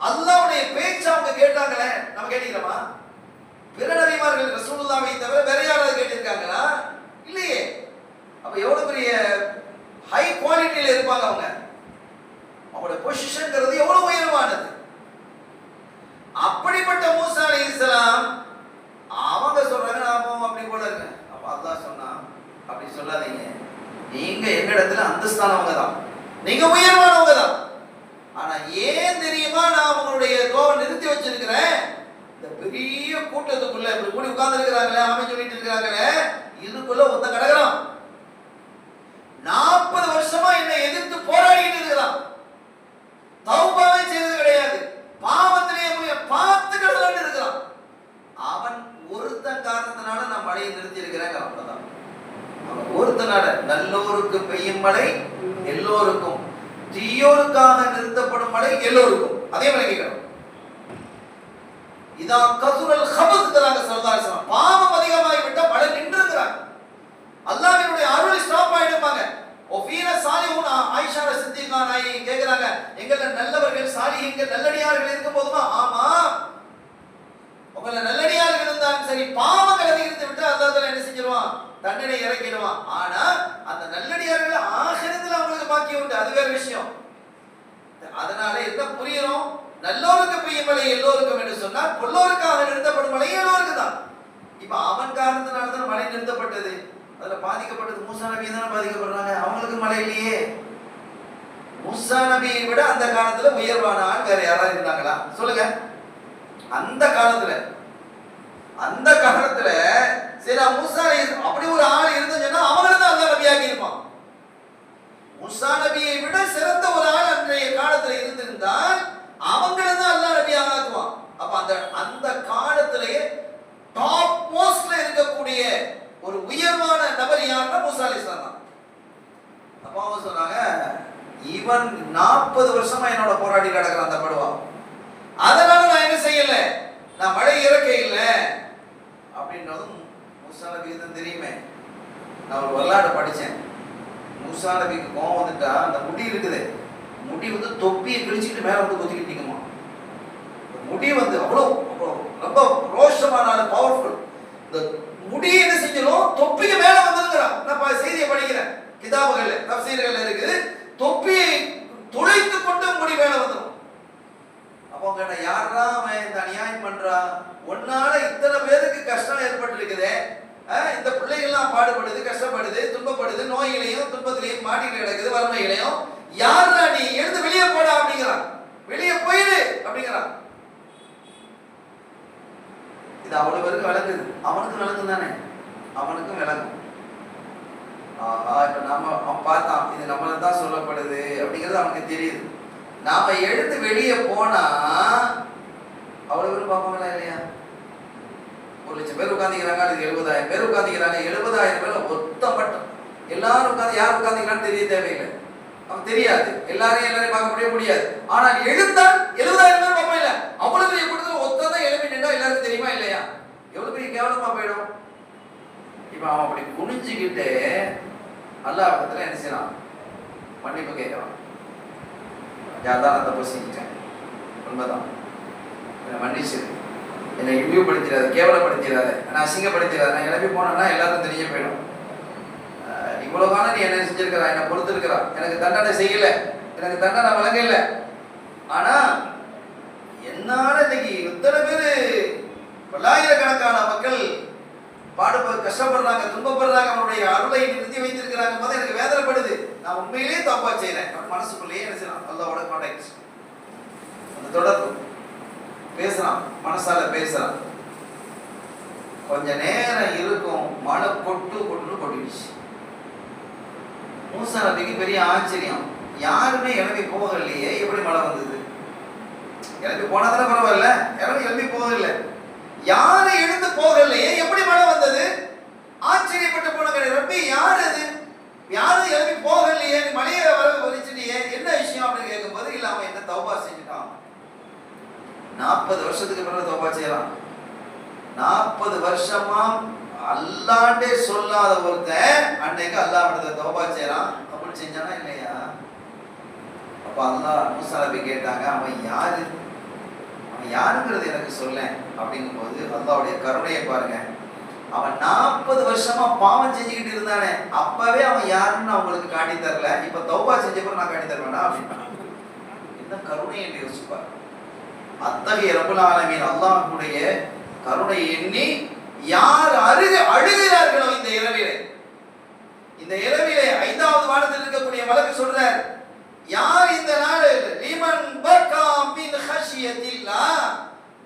அல்லாஹ்வுடைய பேச்சு அவங்க கேட்டாங்களே, நம்ம கேட்டிக்கிறோமா? பிற நபிமார்கள் ரசூலுல்லாஹை தவிர வேற யாராவது கேட்டிருக்காங்களா? இல்லையே. அப்ப எவ்வளவு பெரிய ஹை குவாலிட்டியில இருப்பாங்க அவங்க. அவங்களோட பொசிஷன்ங்கிறது எவ்வளவு உயர்வானது. அப்படிப்பட்ட மூசா அலைஹிஸ்ஸலாம் அவங்க சொல்றாங்க, நாம அப்படி போல இருக்கு. அப்ப அல்லாஹ் சொன்னா, அப்படி சொல்லாதீங்க, நீங்க எங்க இடத்துல அந்தஸ்தானவங்க தான், நீங்க உயர்வானவங்க தான். ஆனா ஏன் தெரியுமா நான் அவங்களுடைய துஆவை நிறுத்தி வச்சிருக்கிறேன்? இந்த பெரிய கூட்டத்துக்குள்ள இப்படி கூடி உட்கார்ந்து இருக்கிறாங்களே, ஆமென் சொல்லிட்டு இருக்கிறாங்களே, இதுக்குள்ள ஒத்த கடகறான். 40 வருஷமா என்னை எதிர்த்து போராடிட்டு இருக்கிறான். தௌபாவே செய்தது கிடையாது, பாவத்திலேயே பார்த்துக்கிட்டு இருக்கிறான். அவன் ஒருத்தன் காரணத்தினால மழை எல்லோருக்கும். அதே விளங்கிக்கணும். இதான் கசுரல் ஹபத் தராங்க ஸல்லல்லாஹு. பாவம் அதிகமாகி விட்டா மழை நின்றுங்கிறாங்க. அல்லாஹ்வினுடைய அருள் ஸ்டாப் ஆயிடுமாங்க. ஒஃபீன சாலிஹூன் ஆயிஷா சித்திகா நாயகி கேக்குறாங்க, எங்கள நல்லவர்கள் சாலிஹீன்கள் நல்லடியார்கள் இருக்கும் போதுமா? ஆமா, உங்கள நல்லடியார்கள் இருந்தாலும் சரி, பாவங்கள் அதிகரித்து விட்டு அல்லாஹ் தஆலா என்ன செஞ்சிருவான்? தண்டனை இறக்கிடுவான். ஆனா அந்த நல்லடியார்கள் ஆகிரத்துல அவங்களுக்கு பாக்கியம் உண்டு, அது வேற விஷயம். அதனால என்ன புரியணும்? நல்லோருக்கு பெய்யும் மழை எல்லோருக்கும் என்று சொன்னால் கொல்லோருக்காக நிறுத்தப்படும் மழை எல்லோருக்கு தான். இப்ப அவன் காரணத்தினால தான் மழை நிறுத்தப்பட்டது. அதுல பாதிக்கப்பட்டது மூசா நபி தானே பாதிக்கப்படுறாங்க. அவங்களுக்கு மழை இல்லையே. மூசா நபியை விட அந்த காலத்துல உயர்வான ஆள் வேற யாராவது இருந்தாங்களா? சொல்லுங்க. அந்த காலத்துல சரி, மூசா அப்படி ஒரு ஆள் இருந்துச்சுன்னா அவங்கள தான் அல்லாஹ் நபியாக்கி இருப்பான். மூசா நபியை விட சிறந்த ஒரு ஆள் அன்றைய காலத்துல இருந்திருந்தால் அவங்கள தான் அல்லாஹ் நபியாக ஆக்குவான். அப்ப அந்த காலத்திலேயே டாப் மோஸ்ட்ல இருக்கக்கூடிய ஒரு உயர்வான நபர் யாருன்னா மூசா அலைஹிஸ்ஸலாம் தான். அப்ப அவங்க சொன்னாங்க, இவன் 40 வருஷமா என்னோட போராடி கிடக்குறான் அந்த படுவா, அதனால நான் என்ன செய்யல, நான் மழை இறக்க இல்லை அப்படின்றதும் மூசா நபிக்கு தான் தெரியுமே. நான் ஒரு வரலாறு படித்தேன். மூசா நபிக்கு கோவம் வந்துட்டா அந்த முடி இருக்குது, முடி வந்து தொப்பியை கிழிச்சிக்கிட்டு மேலே வந்து கொத்திக்கிட்டு நிற்குமா. முடி வந்து அவ்வளோ ரொம்ப ரோஷமான பவர்ஃபுல். இந்த முடி என்ன செஞ்சிடும், தொப்பிக்கு மேலே வந்துருங்கிறான். நான் செய்தியை படிக்கிறேன், கிதாபுகள்ல தஃசீர்கள்ல இருக்குது. தொப்பியை துளைத்து கொண்டு முடி மேலே வந்துடும். அப்போ கேட்ட, யாரா அவன் இந்த அநியாயம் பண்றா? ஒன்னால இத்தனை பேருக்கு கஷ்டம் ஏற்பட்டு இருக்குதே, இந்த பிள்ளைகள்லாம் பாடுபடுது, கஷ்டப்படுது, துன்பப்படுது, நோயிலையும் துன்பத்திலையும் மாட்டிட்டு கிடக்குது, வறுமையிலையும். யாரா நீ, எழுந்து வெளியே போடா அப்படிங்கிறான். வெளியே போயிடு அப்படிங்கிறான். இது அவ்வளவு பேருக்கு விளங்குது. அவனுக்கும் விளங்கும் தானே, அவனுக்கும் விளங்கும். இப்ப நாம அவன் பார்த்தான், இது நம்மள தான் சொல்லப்படுது அப்படிங்கிறது அவனுக்கு தெரியுது. நாம எழுந்து வெளியே போனா அவ்வளவு பேரும் பார்ப்பாங்களா இல்லையா? 1,00,000 பேர் உட்காந்துக்கிறாங்க, அது 70,000 பேர் உட்காந்துக்கிறாங்க. 70,000 பேர்ல ஒத்த மட்டும் எல்லாரும் உட்காந்து யார் உட்காந்துக்கிறான்னு தெரிய தேவையில்லை. அவன் தெரியாது, எல்லாரையும் பார்க்க முடியாது. ஆனால் எழுந்தால் 70,000 பேர் பார்ப்போம். இல்ல, அவ்வளவு பெரிய கூட்டத்தில் ஒத்ததான் எழுப்பி நின்றா எல்லாருக்கும் தெரியுமா இல்லையா? எவ்வளவு பெரிய கேவலமா போயிடும். இப்ப அவன் அப்படி குனிஞ்சுக்கிட்டு அல்லாஹ் இடத்துல என்ன செய்யறான்? மன்னிப்பு கேட்கறான். யார்தான் நான் தப்பு செஞ்சுட்டேன், உண்மைதான், என்னை மன்னிச்சிரு, என்னை இழிவுபடுத்திடாத, கேவலப்படுத்திடாத, நான் அசிங்கப்படுத்திடாத. நான் எழுப்பி போனேன்னா எல்லாரும் தெரிய போயிடும். இவ்வளவு காலம் நீ என்ன செஞ்சிருக்கிறா, என்னை பொறுத்திருக்கிறா, எனக்கு தண்டனை செய்யல, எனக்கு தண்டனை வழங்கல. ஆனா என்னால இன்னைக்கு இத்தனை பேரு, பல்லாயிரக்கணக்கான மக்கள் கஷ்டப்படுறாங்க, துன்பப்படுறாங்க, அவனுடைய அருளை நிறுத்தி வைத்திருக்கிறாங்க போது எனக்கு வேதனைப்படுது. நான் உண்மையிலேயே தப்பா செய்யறேன். மனசுக்குள்ளேயே என்ன செய்யலாம், அல்லாஹ்வோட கான்டாக்ட், அந்த தொடர்பு பேசுறான், மனசால பேசுறான். கொஞ்ச நேரம் இருக்கும், மழை கொட்டிடுச்சு. மூசா நபிக்கு பெரிய ஆச்சரியம், யாருமே எழுப்பி போகலையே, எப்படி மழை வந்தது? எழுப்பி போனதான பரவாயில்ல, எழுப்பி போகல, யாரும் எழுந்து போகலையே, எப்படி மழை வந்தது? ஆச்சரியப்பட்டு போனாங்க. ரப்பி, யார் அது? யாரும் எழுப்பி போகலையே, மழையை வர வலிச்சுட்டியே, என்ன விஷயம் அப்படின்னு கேட்கும்போது, இல்ல அவன் என்ன தௌபா செஞ்சுட்டான். 40 வருஷத்துக்கு பிறகு தௌபா செய்யலாம். 40 வருஷமா அல்லாண்டே சொல்லாத ஒருத்தன் அன்னைக்கு அல்லாஹ் இடத்துல தௌபா செய்யறான். அப்படி செஞ்சானா இல்லையா? அப்ப அல்லாஹ் மூசா நபி கேட்டாங்க, அவன் யாருங்கிறது எனக்கு சொல்ல அப்படிங்கும் போது அல்லாஹ்வுடைய கருணையை பாருங்க. அவன் 40 வருஷமா பாவம் செஞ்சுக்கிட்டு இருந்தானே, அப்பவே அவன் யாருன்னு அவங்களுக்கு காட்டி தரல, இப்ப தௌபா செஞ்சப்ப நான் காட்டி தருவேனா அப்படின்னா என்ன கருணை என்று யோசிப்பார். அத்தகைய ரப்பல் ஆலமீன் அல்லாஹ்வுடைய கருணை எண்ணி யார் அழுகிறார்களோ இந்த இரவிலே 5வது வானத்தில் இருக்கக்கூடிய மலக்கு சொல்றார், யார் இந்த நாள் லிமன் பக்கா மின் ஹஷியத்தில்லாஹ்,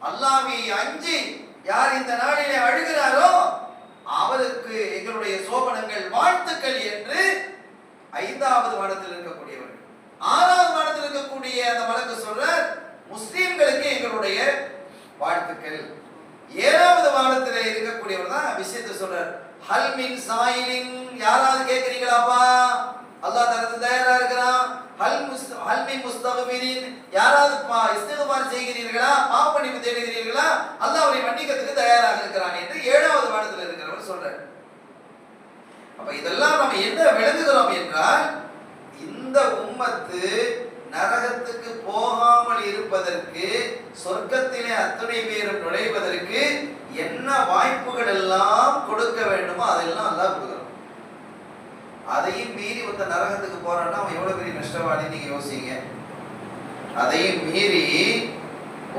அல்லாஹ்வை அஞ்சி யார் இந்த நாளிலே அழுகிறாரோ அவருக்கு எங்களுடைய சோபனங்கள், வாழ்த்துக்கள் என்று 5வது வானத்தில் இருக்கக்கூடியவர். 6வது வானத்தில் இருக்கக்கூடிய அந்த மலக்கு சொல்றார், முஸ்லிம்களுக்கு எங்களுடைய வாழ்த்துக்கள். 7வது வானத்தில் இருக்கக்கூடியவர் தான் விஷயத்தை சொல்றார், ஹல் மின் சாயிலின், யாராவது கேட்கிறீங்களாப்பா, அல்லாஹ் தரது தயாரா இருக்கிறான். ஹல் மின் முஸ்தக்பிரின், யாராவது இஸ்திக்பார் செய்கிறீர்களா, பாவமன்னிப்பு தேடுகிறீர்களா, அல்லாஹ் அவரை மன்னிக்கிறதுக்கு தயாராக இருக்கிறான் என்று 7வது வானத்தில் இருக்கிறவர் சொல்றார். அப்ப இதெல்லாம் நம்ம என்ன விளங்குகிறோம் என்றால், இந்த உம்மத்து நரகத்துக்கு போகாமல் இருப்பதற்கு, சொர்க்கத்திலே அத்துணை பேரும் நுழைவதற்கு என்ன வாய்ப்புகள் எல்லாம் கொடுக்க வேண்டுமோ அதெல்லாம் அல்லாஹ் கொடுக்குறான். அதையும் மீறி ஒருத்த நரகத்துக்கு போறான்னா அவன் எவ்வளவு பெரிய நஷ்டவாளி நீங்க யோசிங்க. அதையும் மீறி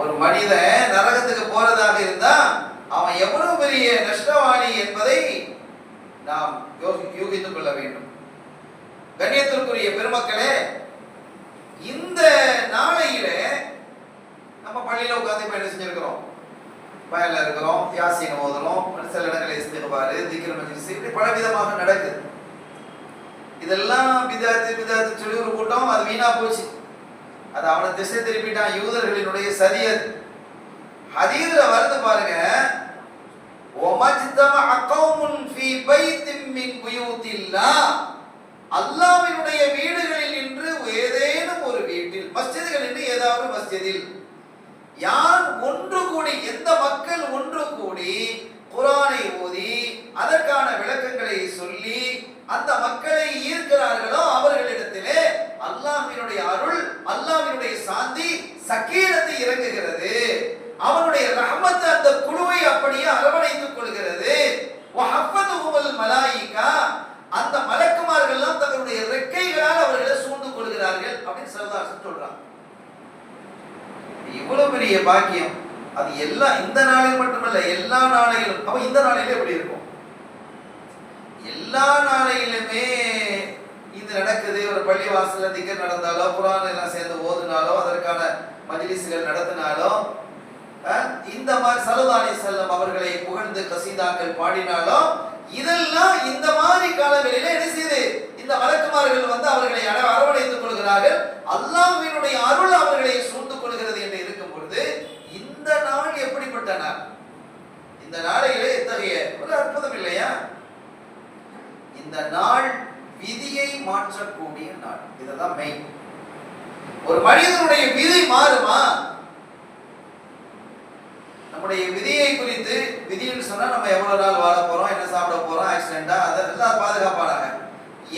ஒரு மனிதன் நரகத்துக்கு போறதாக இருந்தா அவன் எவ்வளவு பெரிய நஷ்டவாளி என்பதை நாம் யூகித்துக் கொள்ள வேண்டும். கண்ணியத்திற்குரிய பெருமக்களே, இந்த நாளையில நம்ம பள்ளியில உட்கார்ந்து இப்ப என்ன செஞ்சிருக்கிறோம், வயல்ல இருக்கிறோம், யாசீன் ஓதுறோம், சில இடங்களில் இஸ்திக்பார், திக்ர் மஜ்லிஸ், இப்படி பல விதமாக நடக்குது. இதெல்லாம் பிதாத்து சொல்லி ஒரு கூட்டம், அது வீணா போச்சு. அது அவனை திசை திருப்பிட்டான், யூதர்களினுடைய சதி. அது ஹதீஸ்ல வருது பாருங்க, وَمَجْتَمَعَ قَوْمٌ فِي بَيْتٍ مِّن بُيُوتِ اللَّهِ, அல்லாஹ்வினுடைய வீடுகளில் நின்று ஏதேனும் ஒரு வீட்டில், மஸ்ஜிதுகள் என்று ஏதாவது மஸ்ஜிதில் யார் ஒன்று கூடி, எந்த மக்கள் ஒன்று கூடி குர்ஆனை ஓதி அதற்கான விளக்கங்களை சொல்லி அந்த மக்களை ஈர்க்கிறார்களோ அவர்களிடத்திலே அல்லாஹ்வினுடைய அருள், அல்லாஹ்வினுடைய சாந்தி, சக்கீனத்து இறங்குகிறது. அவனுடைய ரஹ்மத் அந்த குழுவை அப்படியே அரவணைத்துக் கொள்கிறது. வஹஃபதுஹுல் மலாயிகா, அந்த மலக்குமார்கள் எல்லாம் தங்களுடைய ரெக்கைகளால் அவர்களை சூழ்ந்து கொள்கிறார்கள் அப்படின்னு ஸல்லல்லாஹு சொல்றாங்க. இவ்வளவு பெரிய பாக்கியம். அது எல்லா இந்த நாளில் மட்டுமல்ல, எல்லா நாளையிலும். அப்ப இந்த நாளையில எப்படி இருக்கும்? எல்லா நாளையிலுமே இது நடக்குது. ஒரு பள்ளி வாசல்ல திக்ர் நடந்தாலோ, குர்ஆன் எல்லாம் சேர்ந்து ஓதுனாலோ, அதற்கான மஜ்லிஸ்கள் நடத்தினாலோ, இந்த மாதிரி ஸல்லல்லாஹு அலைஹி வஸல்லம் அவர்களை புகழ்ந்து கசீதாக்கள் பாடினாலோ, இதெல்லாம் இந்த மாதிரி காலங்களிலே என்ன செய்யுது, இந்த மலக்குமார்கள் வந்து அவர்களை அரவணைத்துக் கொள்கிறார்கள். அல்லாஹ்வினுடைய அருள் அவர்களை சூழ்ந்து கொள்கிறது என்று இருக்கும் பொழுது இந்த நாள் எப்படிப்பட்ட நாள்? இந்த நாளையிலே எத்தகைய ஒரு அற்புதம் இல்லையா? இந்த நாள் விதியை மாற்றக்கூடிய நாள். இதுதான் மெயின். ஒரு மனிதனுடைய விதி மாறுமா? நம்முடைய விதியை குறித்து, விதின்னு சொன்னா நம்ம எவ்வளவு நாள் வாழ போறோம், என்ன சாப்பிட போறோம், ஆக்சிடென்டா, அதெல்லாம் பாதுகாப்பானாங்க.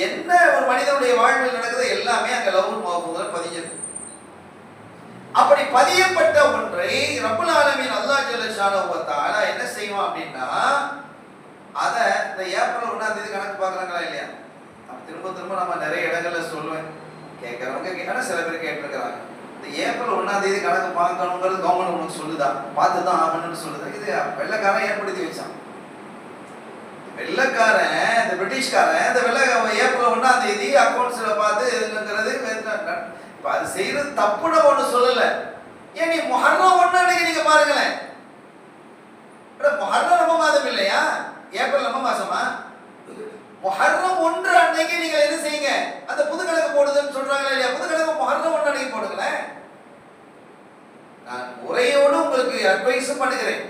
என்ன ஒரு மனிதனுடைய வாழ்வில் நடக்குது எல்லாமே அங்க லவ்ஹுல் மஹ்ஃபூஸ்ல பதிஞ்சிருக்கு. அப்படி பதியப்பட்ட ஒன்றை ரப்புல் ஆலமீன் அல்லாஹ் ஜல்ல ஷானஹு வ தஆலா என்ன செய்வான் அப்படின்னா, அத இந்த ஏப்ரல் 1ஆம் தேதி கணக்கு பார்க்கறாங்களா இல்லையா? திரும்ப திரும்ப நம்ம நிறைய இடங்கள்ல சொல்லுவேன், கேட்கறவங்க கேட்கணும், சில பேர் கேட்டிருக்கிறாங்க. இந்த ஏப்ரல் 1ஆம் தேதி கணக்கு பார்க்கணுங்கிறது கவர்மெண்ட் உனக்கு சொல்லுதா, பார்த்து தான் ஆகணும்னு சொல்லுது. இது வெள்ளைக்காரன் ஏற்படுத்தி வச்சான். வெள்ளைக்காரன், இந்த பிரிட்டிஷ்காரன் இந்த ஏப்ரல் 1ஆம் தேதி அக்கௌண்ட்ஸ்ல பார்த்து இதுங்கிறது இப்ப அது செய்யறது தப்புன்னு ஒண்ணு சொல்லல. ஏன் நீ முஹர்ரம் 1 அன்னைக்கு நீங்க பாருங்களேன், முஹர்ரம் நம்ம மாதம் இல்லையா? ஏப்ரல் நம்ம மாசமா? முஹர்ரம் 1 அன்னைக்கு நீங்க என்ன செய்யுங்க, அந்த புது கணக்கு போடுதுன்னு சொல்றாங்களா இல்லையா? புது கணக்கு முஹர்ரம் 1 அன்னைக்கு போடுங்களேன். நான் உரையோடு உங்களுக்கு அட்வைஸும் பண்ணுகிறேன்.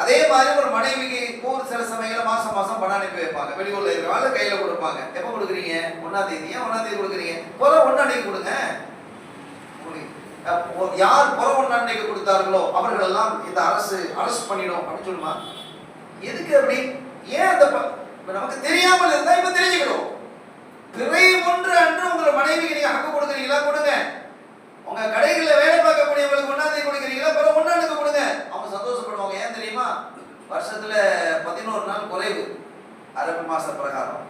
அதே மாதிரி ஒரு மனைவிக்கு ஒரு சில சமயங்கள மாசம் மாசம் பணம் அனுப்பி வைப்பாங்க, வெளியூர்ல இருக்கிறவங்க கையில கொடுப்பாங்க. எப்ப கொடுக்குறீங்க? 1ஆம் தேதி. 1ஆம் தேதி கொடுக்குறீங்க, புற 1 அன்னைக்கு கொடுங்க. யார் புற 1 அன்னைக்கு கொடுத்தார்களோ அவர்கள் எல்லாம் இந்த அரசு அரெஸ்ட் பண்ணிடும் அப்படின்னு சொல்லுமா? எதுக்கு அப்படி? ஏன் அந்த நமக்கு தெரியாமல் இருந்தா இப்ப தெரிஞ்சுக்கணும். பிறை 1 அன்று உங்க மனைவிக்கு நீங்க ஹக்கு கொடுக்குறீங்களா? கொடுங்க. உங்க கடைகளில் வேலை பார்க்கக்கூடியவங்களுக்கு 1ஆம் தேதி கொடுக்குறீங்களா? பிற 1 அன்னைக்கு கொடுங்க. அவங்க சந்தோஷப்படுவாங்க. ஏன் தெரியுமா? வருஷத்துல 11 நாள் குறைவு அரபு மாச பிரகாரம்.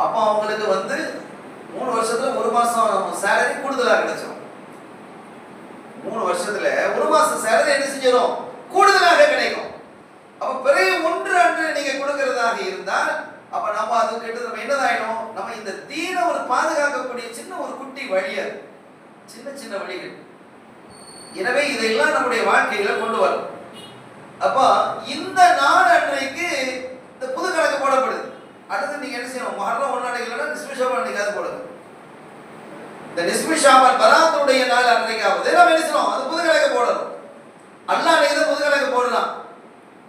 அப்ப அவங்களுக்கு வந்து 3 வருஷத்துல 1 மாசம் சேலரி கூடுதலா கிடைச்சிடும். 3 வருஷத்துல 1 மாசம் சேலரி என்ன செஞ்சிடும்? கூடுதலாக கிடைக்கும். அப்ப பிறை 1 அன்று நீங்க கொடுக்கிறதாக இருந்தால் அப்ப நம்ம அது கிட்ட நம்ம என்னதாயிடும், நம்ம இந்த தீன ஒரு பாதுகாக்கக்கூடிய சின்ன ஒரு குட்டி வழி, அது சின்ன சின்ன வழிகள். எனவே இதெல்லாம் நம்முடைய வாழ்க்கையில கொண்டு வரும். அப்ப இந்த நாள் அன்றைக்கு இந்த புது கணக்கு போடப்படுது. அடுத்து நீங்க என்ன செய்யணும்? முஹர்ரம் 1 அன்னைக்கு இல்லைன்னா நிஸ்ஃபு ஷாபான் அன்னைக்கு போடுங்க. இந்த நிஸ்ஃபு ஷாபான் பராத்துடைய நாள் அன்றைக்காவது நம்ம என்ன செய்யணும்? அது புது கணக்கு போடணும். அல்லாஹ் அன்னைக்கு புது கணக்கு போடலாம்.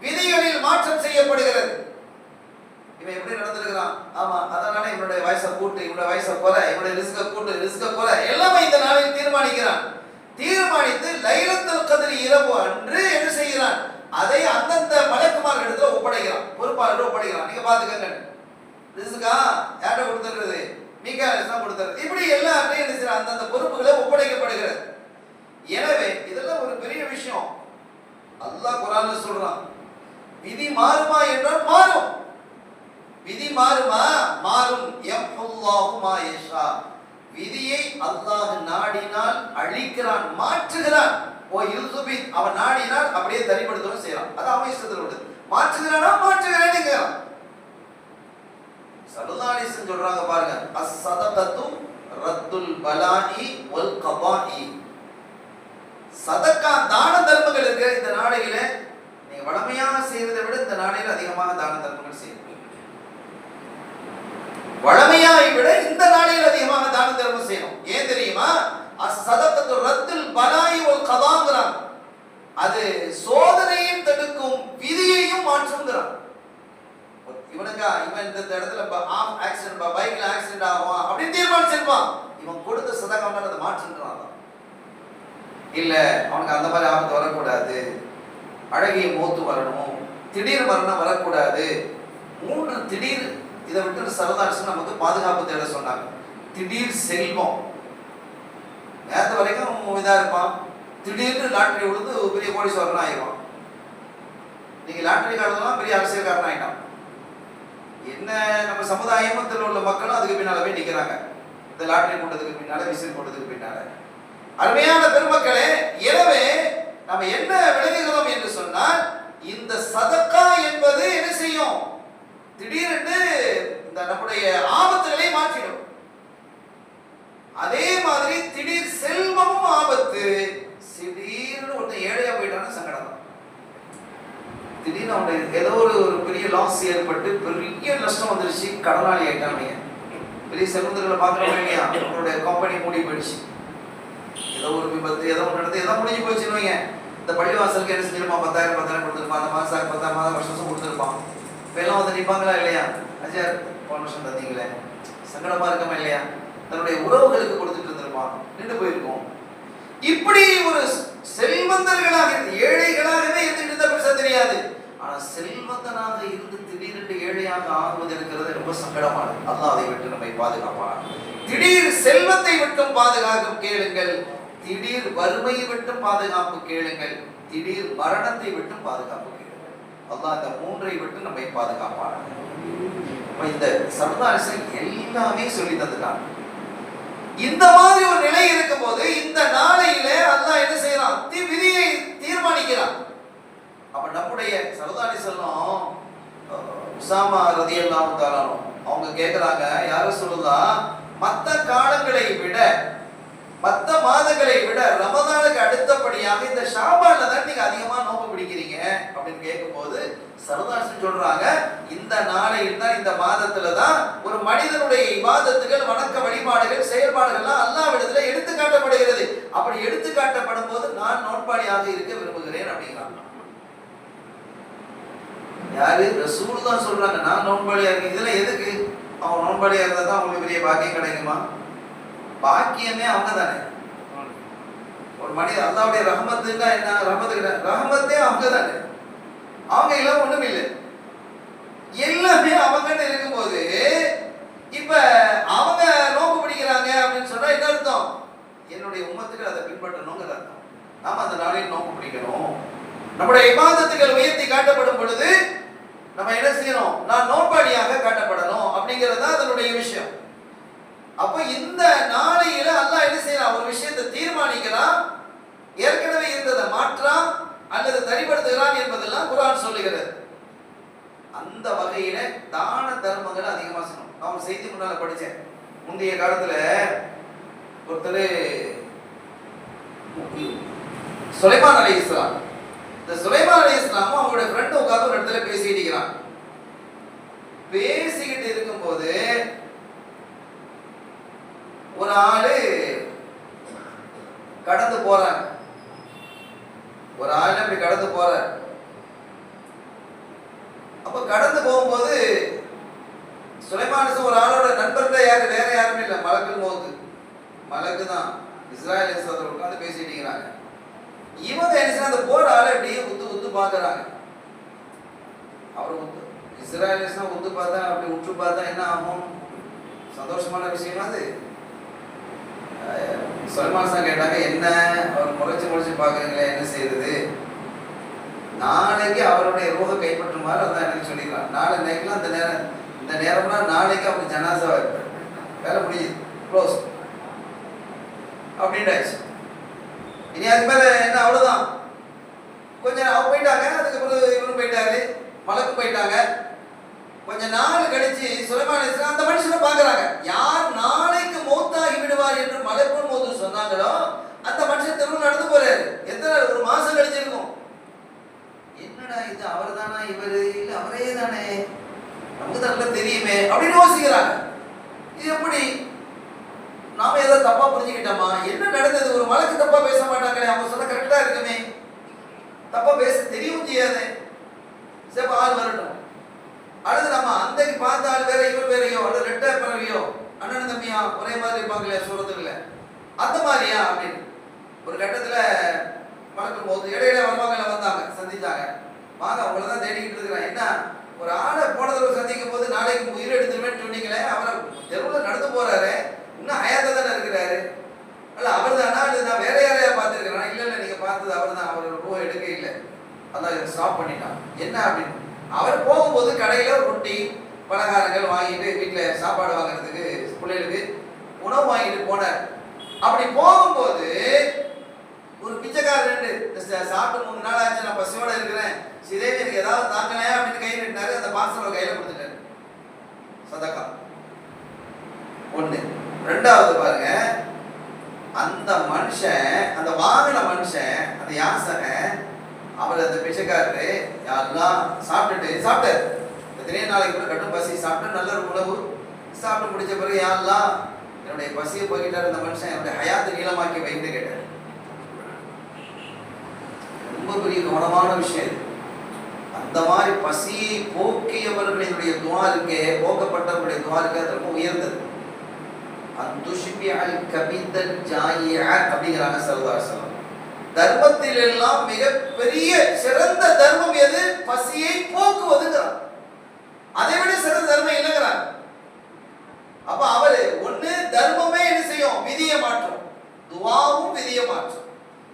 விதிகளில் மாற்றம் செய்யப்படுகிறது. இவன் எப்படி நடந்திருக்கிறான், ஆமா அதனால இவனுடைய வயசை கூட்டு, இவனுடைய வயசை குறை, இவனுடைய ரிஸ்க கூட்டு, ரிஸ்க குறை, எல்லாமே இந்த நாளில் தீர்மானிக்கிறான். தீர்மானித்து லைலத்துல் கத்ர் இரவு அன்று என்ன செய்கிறான், அதை அந்தந்த மலக்குமார் இடத்துல ஒப்படைக்கிறான், பொறுப்பாளர் ஒப்படைக்கிறான். நீங்க பாத்துக்கங்க, ரிஸ்கா யார்கிட்ட கொடுத்துறது, மீகாயில் தான் கொடுத்துறது. இப்படி எல்லாத்தையும் என்ன செய்யறான், அந்தந்த பொறுப்புகளை ஒப்படைக்கப்படுகிறது. எனவே இதெல்லாம் ஒரு பெரிய விஷயம். அல்லாஹ் குர்ஆன்ல சொல்றான், விதி மாறுமா என்றால் மாறும். விதி மாறுமா, மாறும். யம்ஹுல்லாஹு மா யஷா, விதியை அல்லாஹ் நாடினால் அழிக்கிறான், மாற்றுகிறான். ஓ யுசுபி, அவன் நாடினால் அப்படியே தரிப்படுத்தவும் செய்யறான். அது அவன் இஷ்டத்தில் உள்ளது. மாற்றுகிறானா, மாற்றுகிறேன். ஸல்லல்லாஹு அலைஹி வஸல்லம் சொல்றாங்க பாருங்க, அஸ்-ஸதகத்து ரத்துல் பலாஇ வல் கபாஇ. சதக்கா தான தர்மங்கள் இருக்கிற இந்த நாளையில நீங்க வளமையாக செய்வதை விட இந்த நாளையில அதிகமாக தான தர்மங்கள் செய்யணும். வளமையாய் விட இந்த நாளையில் அதிகமாக தான தர்மம் செய்யணும். ஏன் தெரியுமா, அஸ்-ஸதகத்து ரத்துல் பலாஇ வல் கதாங்கறான். அது சோதனையும் தடுக்கும், விதியையும் மாற்றும்ங்கறான். இவனுக்கா இவன் இந்த இடத்துல ஆக்சிடென்ட், பைக்ல ஆக்சிடென்ட் ஆகும் அப்படின்னு தீர்மானிச்சிருப்பான். இவன் கொடுத்த சதகம் அதை மாற்றுன்றான். இல்ல அவனுக்கு அந்த மாதிரி ஆபத்து வரக்கூடாது, அழகிய மூத்து வரணும், திடீர் மரணம் வரக்கூடாது. 3 திடீர், இதை விட்டு சரதாசன் நமக்கு பாதுகாப்பு தேட சொன்னாங்க. திடீர் செல்வம், நேரத்து வரைக்கும் இதா இருப்பான், திடீர்னு லாட்டரி விழுந்து பெரிய கோடீஸ்வரன் ஆயிடுவான். நீங்க லாட்டரி காலம்லாம் பெரிய அரசியல்காரன் ஆயிட்டான். என்ன நம்ம சமுதாயத்தில் உள்ள மக்களும் அதுக்கு பின்னால போய் நிக்கிறாங்க, இந்த லாட்டரி போட்டதுக்கு பின்னால, விசில் போட்டதுக்கு பின்னால. அருமையான பெருமக்களே, எனவே நம்ம என்ன விளங்குகிறோம் என்று சொன்னால், இந்த சதக்கா என்பது என்ன செய்யும், திடீரென்று இந்த நம்முடைய ஆபத்துகளை மாற்றிடும். அதே மாதிரி திடீர் செல்வமும் ஆபத்து. திடீர்னு ஒருத்தன் ஏழையா போயிட்டான்னு சங்கடம் தான். திடீர்னு அவனுக்கு ஏதோ ஒரு பெரிய லாஸ் ஏற்பட்டு பெரிய நஷ்டம் வந்துருச்சு, கடனாளி ஆயிட்டாங்க. பெரிய செல்வந்தர்களை பார்க்குறோம் இல்லையா, அவங்களுடைய கம்பெனி மூடி போயிடுச்சு, ஏதோ ஒரு விபத்து, ஏதோ ஒன்று நடந்து ஏதோ முடிஞ்சு போச்சுன்னு வைங்க. இந்த பள்ளிவாசலுக்கு என்ன செஞ்சிருப்பான், 10,000 கொடுத்துருப்பான், அந்த மாதம் 10 வருஷம் கொடுத்துருப்பான். இப்போ எல்லாம் வந்து நிற்பாங்களா இல்லையா, அஜார் போன வருஷம் தந்தீங்களே, சங்கடமா இருக்கமா இல்லையா, தன்னுடைய உறவுகளுக்கு கொடுத்துட்டு இருந்திருப்பான், நின்று போயிருக்கும். இப்படி ஒரு செல்வந்தர்களாக ஏழைகளாகவே இருந்துட்டு பெருசா தெரியாது. ஆனா செல்வந்தனாக இருந்து திடீரென்று ஏழையாக ஆகுவது இருக்கிறது ரொம்ப சங்கடமானது. அல்லாஹ் அதை விட்டு நம்மை பாதுகாப்பான். திடீர் செல்வத்தை விட்டும் பாதுகாப்பு கேளுங்கள், திடீர் வறுமையை விட்டும் பாதுகாப்பு கேளுங்கள், திடீர் மரணத்தை விட்டும் பாதுகாப்பு கேளுங்கள். அல்லாஹ் இந்த 3ஐ விட்டு நம்மை பாதுகாப்பான். இந்த சமுதாயம் எல்லாமே சொல்லி தந்துட்டான். இந்த மாதிரி ஒரு நிலை இருக்கும் போது இந்த நாளையில அல்லாஹ் என்ன செய்யறான், விதியை தீர்மானிக்கிறான். அப்ப நம்முடைய சரதானி சொல்லும் உசாமா ரலியல்லாஹு தஆலா அவங்க கேக்குறாங்க, யாரும் சொல்லுதா, மற்ற காலங்களை விட, மற்ற மாதங்களை விட ரமதானுக்கு அடுத்தபடியாக இந்த ஷாபான்ல தான் நீங்க அதிகமா நோன்பு பிடிக்கிறீங்க அப்படின்னு கேட்கும்போது சரதாசன் சொல்றாங்க, இந்த நாளையில் தான், இந்த மாதத்துல தான் ஒரு மனிதனுடைய இபாதத்துகள், வணக்க வழிபாடுகள், செயல்பாடுகள்லாம் அல்லாஹ்விடத்துல எடுத்து காட்டப்படுகிறது. அப்படி எடுத்து காட்டப்படும் போது நான் நோன்பாளியாக இருக்க விரும்புகிறேன் அப்படிங்கிறாங்க. யாரு, ரசூல் தான் சொல்றாங்க நான் நோன்பாளியா இருக்கேன். இதெல்லாம் எதுக்கு, அவன் நோன்பாளியா இருந்தா தான் அவங்களுக்கு பெரிய பாக்கியம் கிடைக்குமா? பாக்கியமே அவங்க தானே. ஒரு மனிதர் அல்லாஹ்வுடைய ரஹமத்துன்னா என்ன, ரஹமத்தே அவங்க தானே. அவங்க எல்லாம் ஒண்ணும் இல்லை, எல்லாமே அவங்கன்னு இருக்கும்போது இப்ப அவங்க நோக்கு பிடிக்கிறாங்க அப்படின்னு சொன்னா என்ன அர்த்தம், என்னுடைய உம்மத்துக்கு அதை பின்பற்றணுங்கிற அர்த்தம். நாம அந்த நாளையில் நோக்கு பிடிக்கணும். நம்முடைய இபாதத்துகள் உயர்த்தி காட்டப்படும் பொழுது நம்ம என்ன செய்யணும், நான் நோன்பாளியாக காட்டப்படணும் அப்படிங்கிறது தான் அதனுடைய விஷயம். அப்ப இந்த நாளையில அல்லாஹ் என்ன செய்யறான், ஒரு விஷயத்தை தீர்மானிக்கிறான், ஏற்கனவே இருந்ததை மாற்றான் அல்லது தரிப்படுத்துகிறான் என்பதெல்லாம் குர்ஆன் சொல்லுகிறது. அந்த வகையில தான தர்மங்களை அதிகமா செய்யணும். நான் ஒரு செய்தி முன்னால படிச்சேன். முந்தைய காலத்துல ஒருத்தர் சுலைமான் அலைஹிஸ்ஸலாம், இந்த சுலைமான் அலைஹிஸ்ஸலாம் அவங்களுடைய ஃப்ரெண்ட் உட்கார்ந்து ஒரு இடத்துல பேசிட்டு இருக்கிறான். பேசிக்கிட்டு இருக்கும்போது ஒரு ஆளு கடந்து போறாங்க, ஒரு ஆள் அப்படி கடந்து போற. அப்ப கடந்து போகும்போது சுலைமான் ஒரு ஆளோட நண்பர்கள் யாரு, வேற யாருமே இல்லை, மலக்குல் மௌத், மலக்கு தான். இஸ்ராயல் உட்காந்து பேசிட்டு இருக்கிறாங்க. இவங்க என்ன அந்த போற ஆளை அப்படியே உத்து பாக்குறாங்க. அவர் இஸ்ராயலிஸ்னா உத்து பார்த்தா அப்படி உற்று பார்த்தா என்ன ஆகும்? சந்தோஷமான விஷயம் அது. சுலைமான் கேட்டாங்க, என்ன அவர் முறைச்சு பாக்குறீங்களே, என்ன செய்யறது? நாளைக்கு அவருடைய ரூஹை கைப்பற்றுமாறு அதான் எனக்கு சொல்லிக்கலாம். நாளை நைட்லாம் இந்த நேரம்னா நாளைக்கு அவர் ஜனாசாவா இருப்பார், வேலை முடியுது, க்ளோஸ் அப்படின்டாச்சு. இனி அது மேல என்ன, அவ்வளவுதான். கொஞ்சம் அவங்க போயிட்டாங்க, அதுக்கப்புறம் இவரும் போயிட்டாரு, மலக்கு போயிட்டாங்க. கொஞ்ச நாள் கழிச்சு சுலைமான் அந்த மனுஷனை பாக்குறாங்க. யார் நாளைக்கு மௌத்தாகி விடுவார் என்று மலக்குள் மௌத் சொன்னாங்களோ அந்த மனுஷன் தெருவில் நடந்து போறாரு. எத்தனை, ஒரு மாசம் கழிச்சிருக்கும். என்னடா இது, அவர் தானா இவரு, இல்ல அவரே தானே, நமக்கு நல்லா தெரியுமே அப்படின்னு யோசிக்கிறாங்க. இது எப்படி, நாம ஏதாவது தப்பா புரிஞ்சுக்கிட்டோமா, என்ன நடந்தது? ஒரு மலக்கு தப்பா பேச மாட்டாங்களே, அவங்க சொன்ன கரெக்டா இருக்குமே, தப்பா பேச தெரியவும் செய்யாது. சரி, ஆள் வரட்டும். அடுத்து நம்ம அன்றைக்கு பார்த்த ஆள் வேற, இவர் வேறையோ, அல்லது ரெட்டை பிறவியோ, அண்ணன் தம்பியா ஒரே மாதிரி இருப்பாங்களே சூரத்துல, அந்த மாதிரியா அப்படின்னு ஒரு கட்டத்துல மலக்கு போது இடையில வருவாங்க, வந்தாங்க, சந்திச்சாங்க. வாங்க, அவங்கள தான் தேடிக்கிட்டு இருக்கிறேன். என்ன, ஒரு ஆளை போன தடவை சந்திக்கும் போது நாளைக்கு உயிர் எடுத்துருவேன்னு சொன்னீங்களே, அவரை தெருவில் நடந்து போறாரு, இன்னும் ஹயாத்தா தானே இருக்கிறாரு, அல்ல அவர் தானா, அல்லது நான் வேற யாரையா பார்த்துருக்கிறேன்? இல்லை நீங்க பார்த்தது அவர் தான், அவர் ரூபா எடுக்க இல்லை, அதான் ஸ்டாப் பண்ணிட்டான். என்ன அப்படின்னு, அவர் போகும்போது கடையில ரொட்டி பலகாரங்கள் வாங்கிட்டு வீட்டில் சாப்பாடு வாங்குறதுக்கு பிள்ளைகளுக்கு உணவு வாங்கிட்டு போனார். அப்படி போகும்போது ஒரு பிச்சைக்காரர் சாப்பிட்டு 3 நாள் ஆச்சு, நான் பசியோட இருக்கிறேன், சிதேவி எனக்கு ஏதாவது தாங்கலையா அப்படின்னு கை நீட்டினாரு. அந்த பார்சல் கையில கொடுத்துட்டாரு, சதக்கா. ஒண்ணு. ரெண்டாவது பாருங்க, அந்த மனுஷன், அந்த வாங்கின மனுஷன், அந்த யாசகன், அவர் அந்த பிச்சைக்காரரு யாரெல்லாம் சாப்பிட்டாரு. எத்தனையோ நாளைக்கு கூட கட்டும் பசி சாப்பிட்டு நல்ல ஒரு உணவு சாப்பிட்டு முடிச்ச பிறகு யாரெல்லாம் என்னுடைய பசியை போய்கிட்டார் இந்த மனுஷன், என்னுடைய ஹயாத்தை நீளமாக்கி வைத்து கேட்டார். ரொம்ப பெரிய கவனமான விஷயம். அந்த மாதிரி பசியை போக்கியவர்களுடைய துவா இருக்கே, போக்கப்பட்டவர்களுடைய துவா இருக்கே, அது ரொம்ப உயர்ந்தது. அந்துஷிபியல் கபிதல் ஜாயிஅ அப்படிங்கறாங்க ஸல்லல்லாஹு அலைஹி வஸல்லம். தர்மத்தில் எல்லாம் மிகப்பெரிய சிறந்த தர்மம் எது? பசியை போக்குவதுங்கிறார். அதை விட சிறந்த தர்மம் இல்லைங்கிறார். அப்ப அவரு ஒண்ணு தர்மமே என்ன செய்யும்? விதியை மாற்றும், துஆவும் விதியை மாற்றும்.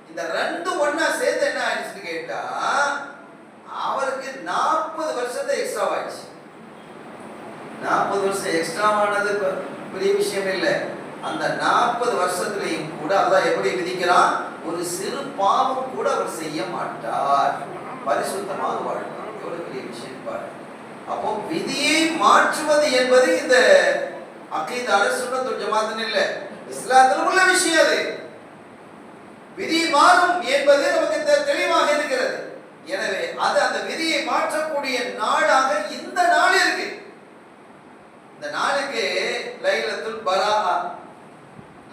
இந்த ரெண்டு ஒண்ணா சேர்ந்து என்ன ஆயிடுச்சுன்னு கேட்டா, அவருக்கு 40 வருஷத்தை எக்ஸ்ட்ரா ஆயிடுச்சு. 40 வருஷம் எக்ஸ்ட்ராவானது பெரிய விஷயம் இல்லை. அந்த 40 வருஷத்திலையும் கூட அல்லாஹ் எப்படி விதிக்கிறான்? ஒரு சிறு பாவம் கூட அவர் செய்ய மாட்டார், பரிசுத்தமாக வாழ்வார். எவ்வளவு பெரிய விஷயம் பாருங்க. அப்போ விதியை மாற்றுவது என்பது இந்த அகீதா சுன்னத்துல் ஜமாஅத் இல்ல, இஸ்லாத்துல உள்ள விஷயம். அது விதி மாறும் என்பது நமக்கு தெளிவாக இருக்கிறது. எனவே அது அந்த விதியை மாற்றக்கூடிய நாளாக இந்த நாள் இருக்கு. இந்த நாளுக்கு லைலத்துல் பராஆ,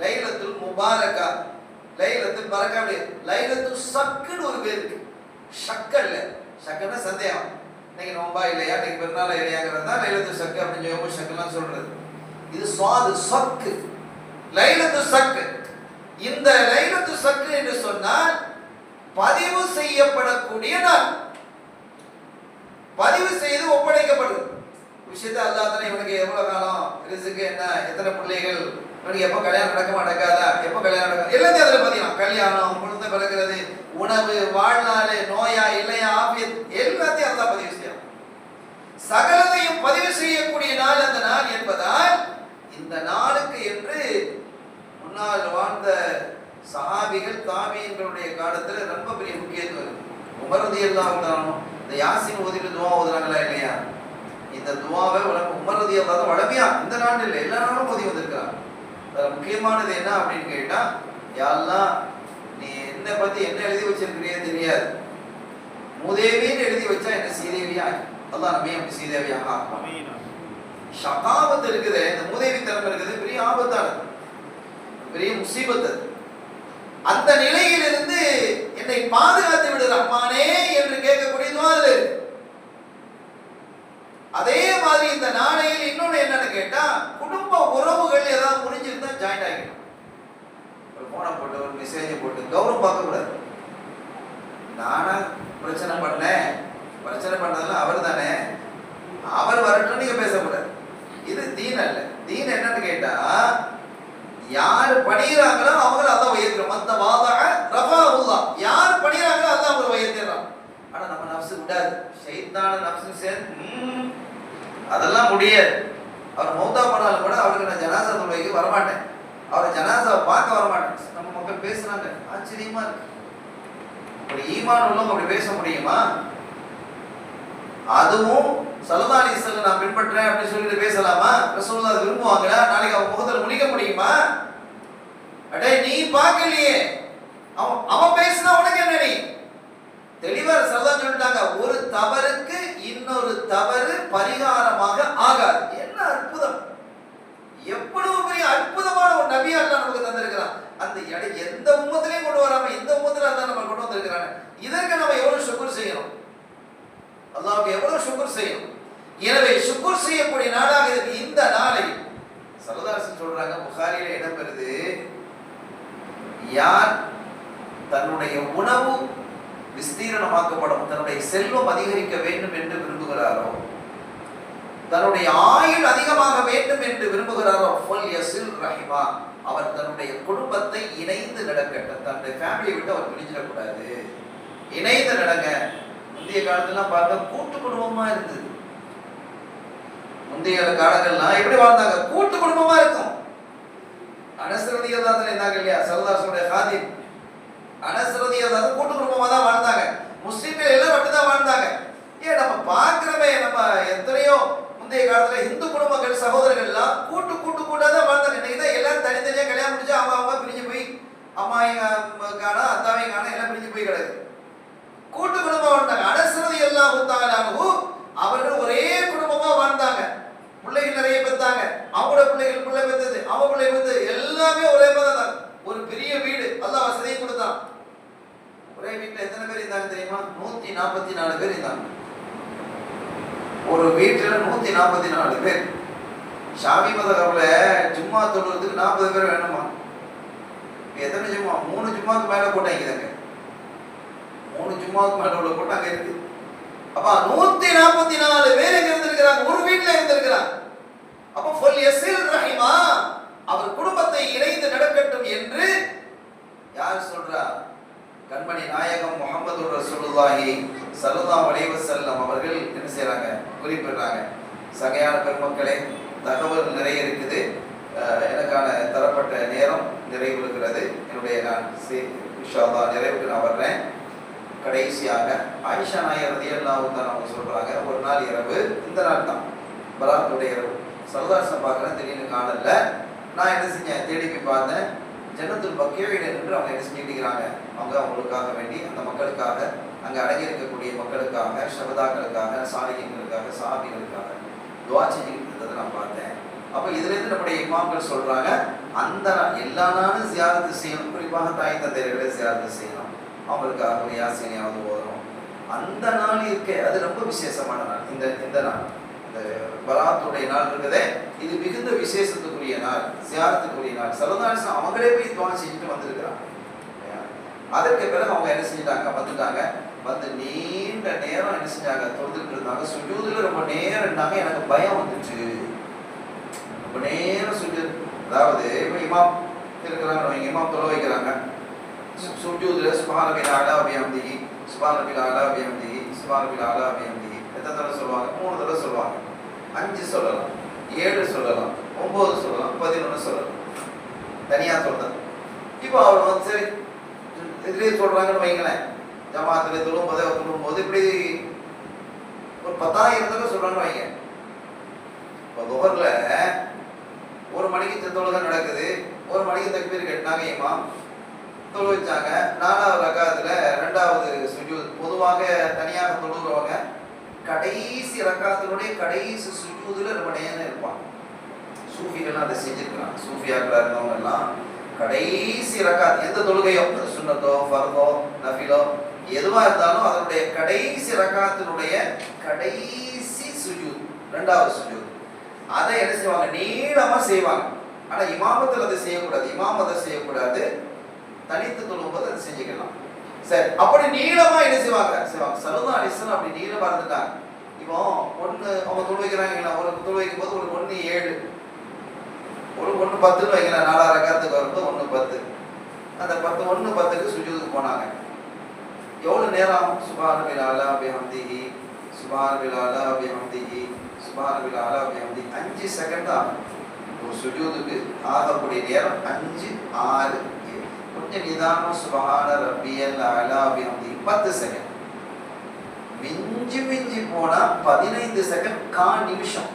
லைலத்துல் முபாரகா, லைலத்துல் பரக்கா, லைலத்துல் ஷக்குன்னு ஒரு பேர் இருக்கு. ஷக்கல்ல, ஷக்குன்னா சந்தேகம், இன்னைக்கு நோம்பா இல்லையா, இன்னைக்கு பெருநாளா இல்லையாங்கிறது தான் லைலத்துல் ஷக்கு அப்படின்னு யோகம் ஷக்குலாம் சொல்றது. இது சுவாது ஷக்கு, லைலத்துல் ஷக்கு. இந்த லைலத்துல் ஷக்கு என்று சொன்னால் பதிவு செய்யப்படக்கூடிய நாள், பதிவு செய்து ஒப்படைக்கப்படுது விஷயத்தை. அல்லாஹ் தானே இவனுக்கு எவ்வளவு காலம் ரிஸ்க், என்ன எத்தனை பிள்ளைகள், இவனுக்கு எப்போ கல்யாணம் நடக்குமா நடக்காதா, எப்போ கல்யாணம் நடக்கும், எல்லாத்தையும் அதில் பதியும். கல்யாணம், குழந்தை பிறக்கிறது, உணவு, வாழ்நாள், நோயா இல்லையா, ஆபியத், எல்லாத்தையும் அல்லாஹ் பதிவு செய்யலாம். சகலதையும் பதிவு செய்யக்கூடிய நாள் அந்த நாள் என்பதால் இந்த நாளுக்கு என்று முன்னால் வாழ்ந்த சஹாபிகள் தாபியீன்களுடைய காலத்துல ரொம்ப பெரிய முக்கியத்துவம். உமர் ரலியல்லாஹு அன்ஹு இந்த யாசின் ஓதிட்டு துஆ ஓதுறாங்களா இல்லையா? இந்த துஆவை உமர் ரலியல்லாஹு அன்ஹு வளமையா இந்த நாள் இல்லை, எல்லா நாளும் ஓதி வந்திருக்கிறாங்க. அதுல முக்கியமானது என்ன அப்படின்னு கேட்டா, யா அல்லாஹ் நீ என்ன பத்தி என்ன எழுதி வச்சிருக்கிறியே தெரியாது, மூதேவின்னு எழுதி வச்சா என்ன சீதேவியா, அல்லாஹ் நம்ம அப்படி சீதேவியாக ஆமீன். ஷகாவத் இருக்குது, இந்த மூதேவித்தனம் இருக்குது, பெரிய ஆபத்தானது, பெரிய முசீபத். அந்த நிலையிலிருந்து என்னை பாதுகாத்து விடு ரஹ்மானே என்று கேட்கக்கூடிய துஆ. அதே மாதிரி இந்த நாளையில் இன்னொன்று என்ன பிரச்சனை பண்ணேன், பிரச்சனை பண்ணதெல்லாம் அவர் தானே, அவர் வரட்டும் நீங்க பேசக்கூடாது. இது தீன் அல்ல. தீன் என்னன்னு கேட்டா, யாரு பணிகிறாங்களோ அவங்கள அல்லாஹ் உயர்த்துறான். மத்த வாதக ரஃபஅல்லாஹ், யார் பணிகிறாங்களோ அல்லாஹ் அவங்களை உயர்த்துறான். ஆனா நம்ம நஃப்ஸ் விடாது, ஷைத்தான நஃப்ஸ் சேர்ந்து அதெல்லாம் முடியாது. அவர் மௌத்தா பண்ணாலும் கூட அவருக்கு நான் ஜனாசா தொழுகைக்கு வரமாட்டேன், அவரை ஜனாசாவை பார்க்க வரமாட்டேன். நம்ம மக்கள் பேசுறாங்க, ஆச்சரியமா இருக்கு. அப்படி ஈமான் உள்ளவங்க அப்படி பேச முடியுமா? அதுவும் ஸல்லல்லாஹு அலைஹி வஸல்லம் நான் பின்பற்றேன் அப்படின்னு சொல்லிட்டு பேசலாமா? ரசூலுல்லாஹ் விரும்புவாங்களா? நாளைக்கு அவங்க முகத்துல முடிக்க முடியுமா? அடே நீ பார்க்கலையே, அவன் பேசினா உனக்கு என்ன? நீ தெளிவா ஸல்லல்லாஹு சொல்லிட்டாங்க, ஒரு தவறுக்கு இன்னொரு தவறு பரிகாரமாக ஆகாது. என்ன அற்புதம்! எவ்வளவு பெரிய அற்புதமான ஒரு நபியா அல்லாஹ் நமக்கு தந்திருக்கிறான். அந்த எந்த உம்மத்திலையும் கொண்டு வராம இந்த உம்மத்துல அல்லாஹ் நம்ம கொண்டு வந்திருக்கிறாங்க. இதற்கு நம்ம எவ்வளவு ஷுக்ர் செய்யணும், அல்லாஹ்வுக்கு எவ்வளவு ஷுக்ர் செய்யணும். எனவே ஷுக்ர் செய்யக்கூடிய நாளாக இருக்கு இந்த நாளை. ஸல்லல்லாஹு அலைஹி சொல்றாங்க, புகாரியில இடம்பெறுது, யார் தன்னுடைய உணவு விஸ்தீரணமாக்கப்படும், தன்னுடைய செல்வம் அதிகரிக்க வேண்டும் என்று விரும்புகிறாரோ, தன்னுடைய ஆயுள் அதிகமாக வேண்டும் என்று விரும்புகிறாரோ, ஃபல் யஸில் ரஹிமா, அவர் தன்னுடைய குடும்பத்தை இணைந்து நடக்கட்டும். தன்னுடைய ஃபேமிலியை விட்டு அவர் பிரிஞ்சிடக்கூடாது, இணைந்து நடங்க. முந்தைய காலத்துலாம் பார்க்க கூட்டு குடும்பமா இருந்தது. முந்தைய காலங்கள்லாம் எப்படி வாழ்ந்தாங்க? கூட்டு குடும்பமா இருக்கும். அனஸ் ரலியல்லாஹு அன்ஹு இருந்தாங்க இல்லையா, ஸல்லல்லாஹு அலைஹி வஸல்லம் காதிம். அனஸ் ரலியல்லாஹு அன்ஹு கூட்டு குடும்பமா தான் வாழ்ந்தாங்க. முஸ்லிம்கள் எல்லாரும் அப்படிதான் வாழ்ந்தாங்க. ஏன் நம்ம பார்க்கிறோமே, நம்ம எத்தனையோ முந்தைய காலத்துல இந்து குடும்பங்கள் சகோதரர்கள் எல்லாம் கூட்டு கூட்டா தான் வாழ்ந்தாங்க. இன்னைக்கு தான் எல்லாரும் தனித்தனியா கல்யாணம் முடிச்சு அவங்க பிரிஞ்சு போய் அம்மாயிங்கான அத்தாவைங்கான எல்லாம் பிரிஞ்சு போய் கிடக்கு. கூட்டு குடும்பம் வாழ்ந்தாங்க. அனஸ் ரலியல்லாஹு தஆலா அன்ஹு அவர்கள் ஒரே குடும்பமா வாழ்ந்தாங்க. பிள்ளைகள் நிறைய பெற்றாங்க, அவங்களோட பிள்ளைகள் பிள்ளை பெற்றது, அவங்க பிள்ளை பெற்றது, எல்லாமே ஒரே மாதிரி தான். ஒரு பெரிய வீடு அல்லாஹ் வசதியை கொடுத்தான். ஒரே வீட்டுல எத்தனை பேர் இருந்தாங்க தெரியுமா? 144 பேர் இருந்தாங்க. ஒரு வீட்டுல 144 பேர். ஷாஃபி மதஹப்ல ஜும்மா தொழுறதுக்கு 40 பேர் வேணுமா? எத்தனை ஜும்மா? 3 ஜும்மாக்கு மேல போட்டாங்க. 3 ஜும்மாக்கு மேல உள்ள போட்டாங்க இருக்கு. அப்ப 144 பேர் எங்க இருந்திருக்கிறாங்க? ஒரு வீட்டுல இருந்திருக்கிறாங்க. அப்ப ஃபல் யஸில் ரஹிமா, அவர் குடும்பத்தை இணைந்து நடக்கட்டும் என்று யார் சொல்றா? கண்மணி நாயகம் முஹம்மது ரசூலுல்லாஹி ஸல்லல்லாஹு அலைஹி வஸல்லம் அவர்கள் என்ன செய்றாங்க? குறிப்பிடுறாங்க. சகையான பெருமக்களே, தகவல் நிறைய இருக்குது. எனக்கான தரப்பட்ட நேரம் நிறைவுறுகிறது. என்னுடைய நான் இன்ஷா அல்லாஹ் நிறைவுக்கு நான் வர்றேன். கடைசியாக ஆயிஷா நாயர் ரலியல்லாஹு தஆலா அவங்க சொல்றாங்க, ஒரு நாள் இரவு, இந்த நாள் தான் பராத்துடைய இரவு, ஸல்லல்லாஹு பார்க்குறேன், திடீர்னு காணல. நான் என்ன செஞ்சேன், தேடி போய் பார்த்தேன். ஜன்னத்துல் பக்கீஇல நின்று அவங்க என்ன செஞ்சுக்கிறாங்க, அவங்களுக்காக வேண்டி, அந்த மக்களுக்காக, அங்கே அடங்கி இருக்கக்கூடிய மக்களுக்காக, ஷஹதாக்களுக்காக, சாலிஹீன்களுக்காக, சஹாபிகளுக்காக துஆ செஞ்சுக்கிட்டு இருந்ததை நான் பார்த்தேன். அப்போ இதுலேருந்து நம்முடைய இமாம்கள் சொல்றாங்க, அந்த எல்லா நாளும் ஜியாரத்து செய்யணும், குறிப்பாக தாய் தந்தையர்களை ஜியாரத்து செய்யணும், அவங்களுக்காக ஒரு யாசினியாவது ஓதணும். அந்த நாள் இருக்கே, அது ரொம்ப விசேஷமான நாள். இந்த நாள், இந்த பராத்துடைய நாள் இருக்குதே, இது மிகுந்த விசேஷத்துக்குரிய நாள், ஜியாரத்துக்குரிய நாள். ஸல்லல்லாஹு அலைஹி வஸல்லம் அவங்களே போய் துஆ செஞ்சுட்டு வந்திருக்கிறாங்க. அதற்கு பிறகு அவங்க என்ன செஞ்சிட்டாங்க, வந்துட்டாங்க. வந்து நீண்ட நேரம் என்ன செஞ்சாங்க, தொழுதுட்டு இருந்தாங்க. சுஜூதுல ரொம்ப நேரம் இருந்தாங்க. எனக்கு பயம் வந்துச்சு. ரொம்ப நேரம் சுஜூத், அதாவது இப்போ இமாம் இருக்கிறாங்க, இமாம் தொழ வைக்கிறாங்க. சுஜூதுல சுப்ஹான ரப்பில் அலா வ பிஹம்திஹி, சுப்ஹான ரப்பில் அலா வ பிஹம்திஹி, சுப்ஹான ரப்பில் அலா வ பிஹம்திஹி எத்தனை தடவை சொல்லுவாங்க? 3 தடவை சொல்லுவாங்க. 5 சொல்லலாம், 7 சொல்லலாம், 9 சொல்லலாம், 11 சொல்லலாம், தனியா சொல்றது. இப்போ அவர் வந்து சரி இதுலேயே சொல்றாங்கன்னு வைங்களேன், ஜமாத்துல தொழும்போது இப்படி ஒரு 10,000 தடவை சொல்றாங்கன்னு வைங்க. இப்போ துஹர்ல 1 மணிக்கு தொழுகை நடக்குது, 1 மணிக்கு தக்பீர் கட்டினாங்க, இமாம் தொழு வச்சாங்க. 4வது ரக்காத்துல 2வது சுஜூத். பொதுவாக தனியாக தொழுகிறவங்க கடைசி ரக்காத்தினுடைய கடைசி சுஜூதுல ரொம்ப நேரம் இருப்பாங்க. சூஃபிகள்லாம் அதை செஞ்சிருக்கிறாங்க. சூஃபியாக்களா இருந்தவங்க எல்லாம் கடைசி ரக்காத், எந்த தொழுகையோ, சுன்னத்தோ ஃபர்தோ நஃபிலோ எதுவா இருந்தாலும் அதனுடைய கடைசி ரக்காத்தினுடைய கடைசி சுஜூத், 2வது சுஜூத், அதை என்ன செய்வாங்க, நீளமா செய்வாங்க. ஆனா இமாமத்தில் அதை செய்யக்கூடாது. இமாம் அதை செய்யக்கூடாது. தனித்து தொழும்போது அதை செஞ்சுக்கலாம். சரி, அப்படி நீளமா என்ன செய்வாங்க ஸல்லல்லாஹு அலைஹி வஸல்லம் அப்படி நீளமா இருந்துட்டாங்க. இப்போ ஒண்ணு அவங்க தொழு வைக்கிறாங்க, ஒரு தொழு வைக்கும் போது ஒரு 1 7 ஒரு 1 10 வைக்கிறாங்க, 4 ரக்காத்துக்கு வரும்போது 1 10 அந்த 10 1 10க்கு சுஜூதுக்கு போனாங்க. எவ்வளவு நேரம்? சுப்ஹானல்லாஹி அலா பிஹம்திஹி சுப்ஹானல்லாஹி அலா பிஹம்திஹி சுப்ஹானல்லாஹி அலா பிஹம்திஹி 5 செகண்ட் தான் ஒரு சுஜூதுக்கு ஆகக்கூடிய நேரம். 5 6 கொஞ்சம் நிதானம் சுப்ஹான ரப்பியல் அலா பிஹம்திஹி 10 செகண்ட். மிஞ்சி போனா 15 செகண்ட், 1/4 நிமிஷம்.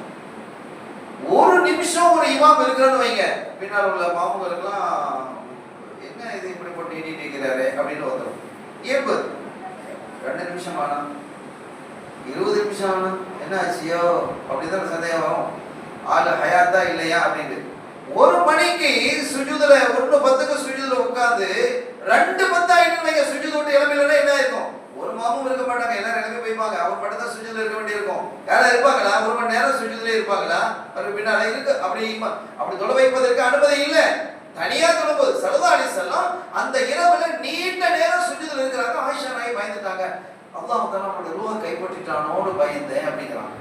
ஒரு நிமிஷம் ஒரு இமாம் இருக்கிறன்னு வைங்க, பின்னால் உள்ள மாமுகளுக்கெல்லாம் என்ன இது இப்படி போட்டு எண்ணிட்டு இருக்கிறாரு அப்படின்னு வந்துடும். இயல்பு 2 நிமிஷம் ஆனா 20 நிமிஷம் ஆனா என்ன ஆச்சியோ அப்படிதான் சந்தேகம் வரும். ஆளு ஹயாத்தா இல்லையா அப்படின்னு. 1 மணிக்கு சுஜூதுல 1 10க்கு சுஜூதுல உட்கார்ந்து 2 10 ஆயிட்டு வைங்க, சுஜூது விட்டு எழுப்பிலன்னா என்ன இருக்கும்? ஒரு மாமும் இருக்க மாட்டாங்க, எல்லாரும் எழுப்பி போய்ப்பாங்க. அவர் மட்டும் தான் சுஜூதுல இருக்க வேண்டியிருக்கும். யாரும் இருப்பாங்களா? 1 மணி நேரம் சுஜூதுல இருப்பாங்களா? அவர் பின்னால இருக்கு. அப்படி தொழ வைப்பதற்கு அனுமதி இல்லை. தனியா தொழும்போது ஸல்லல்லாஹு அலைஹி வஸல்லம் அந்த இரவுல நீண்ட நேரம் சுஜூதுல இருக்கிறாங்க. ஆயிஷா நாயகி பயந்துட்டாங்க. அல்லாஹ் தஆலா நம்மளுடைய ரூஹை கைப்பற்றிட்டானோன்னு பயந்தேன் அப்படிங்கிறாங்க.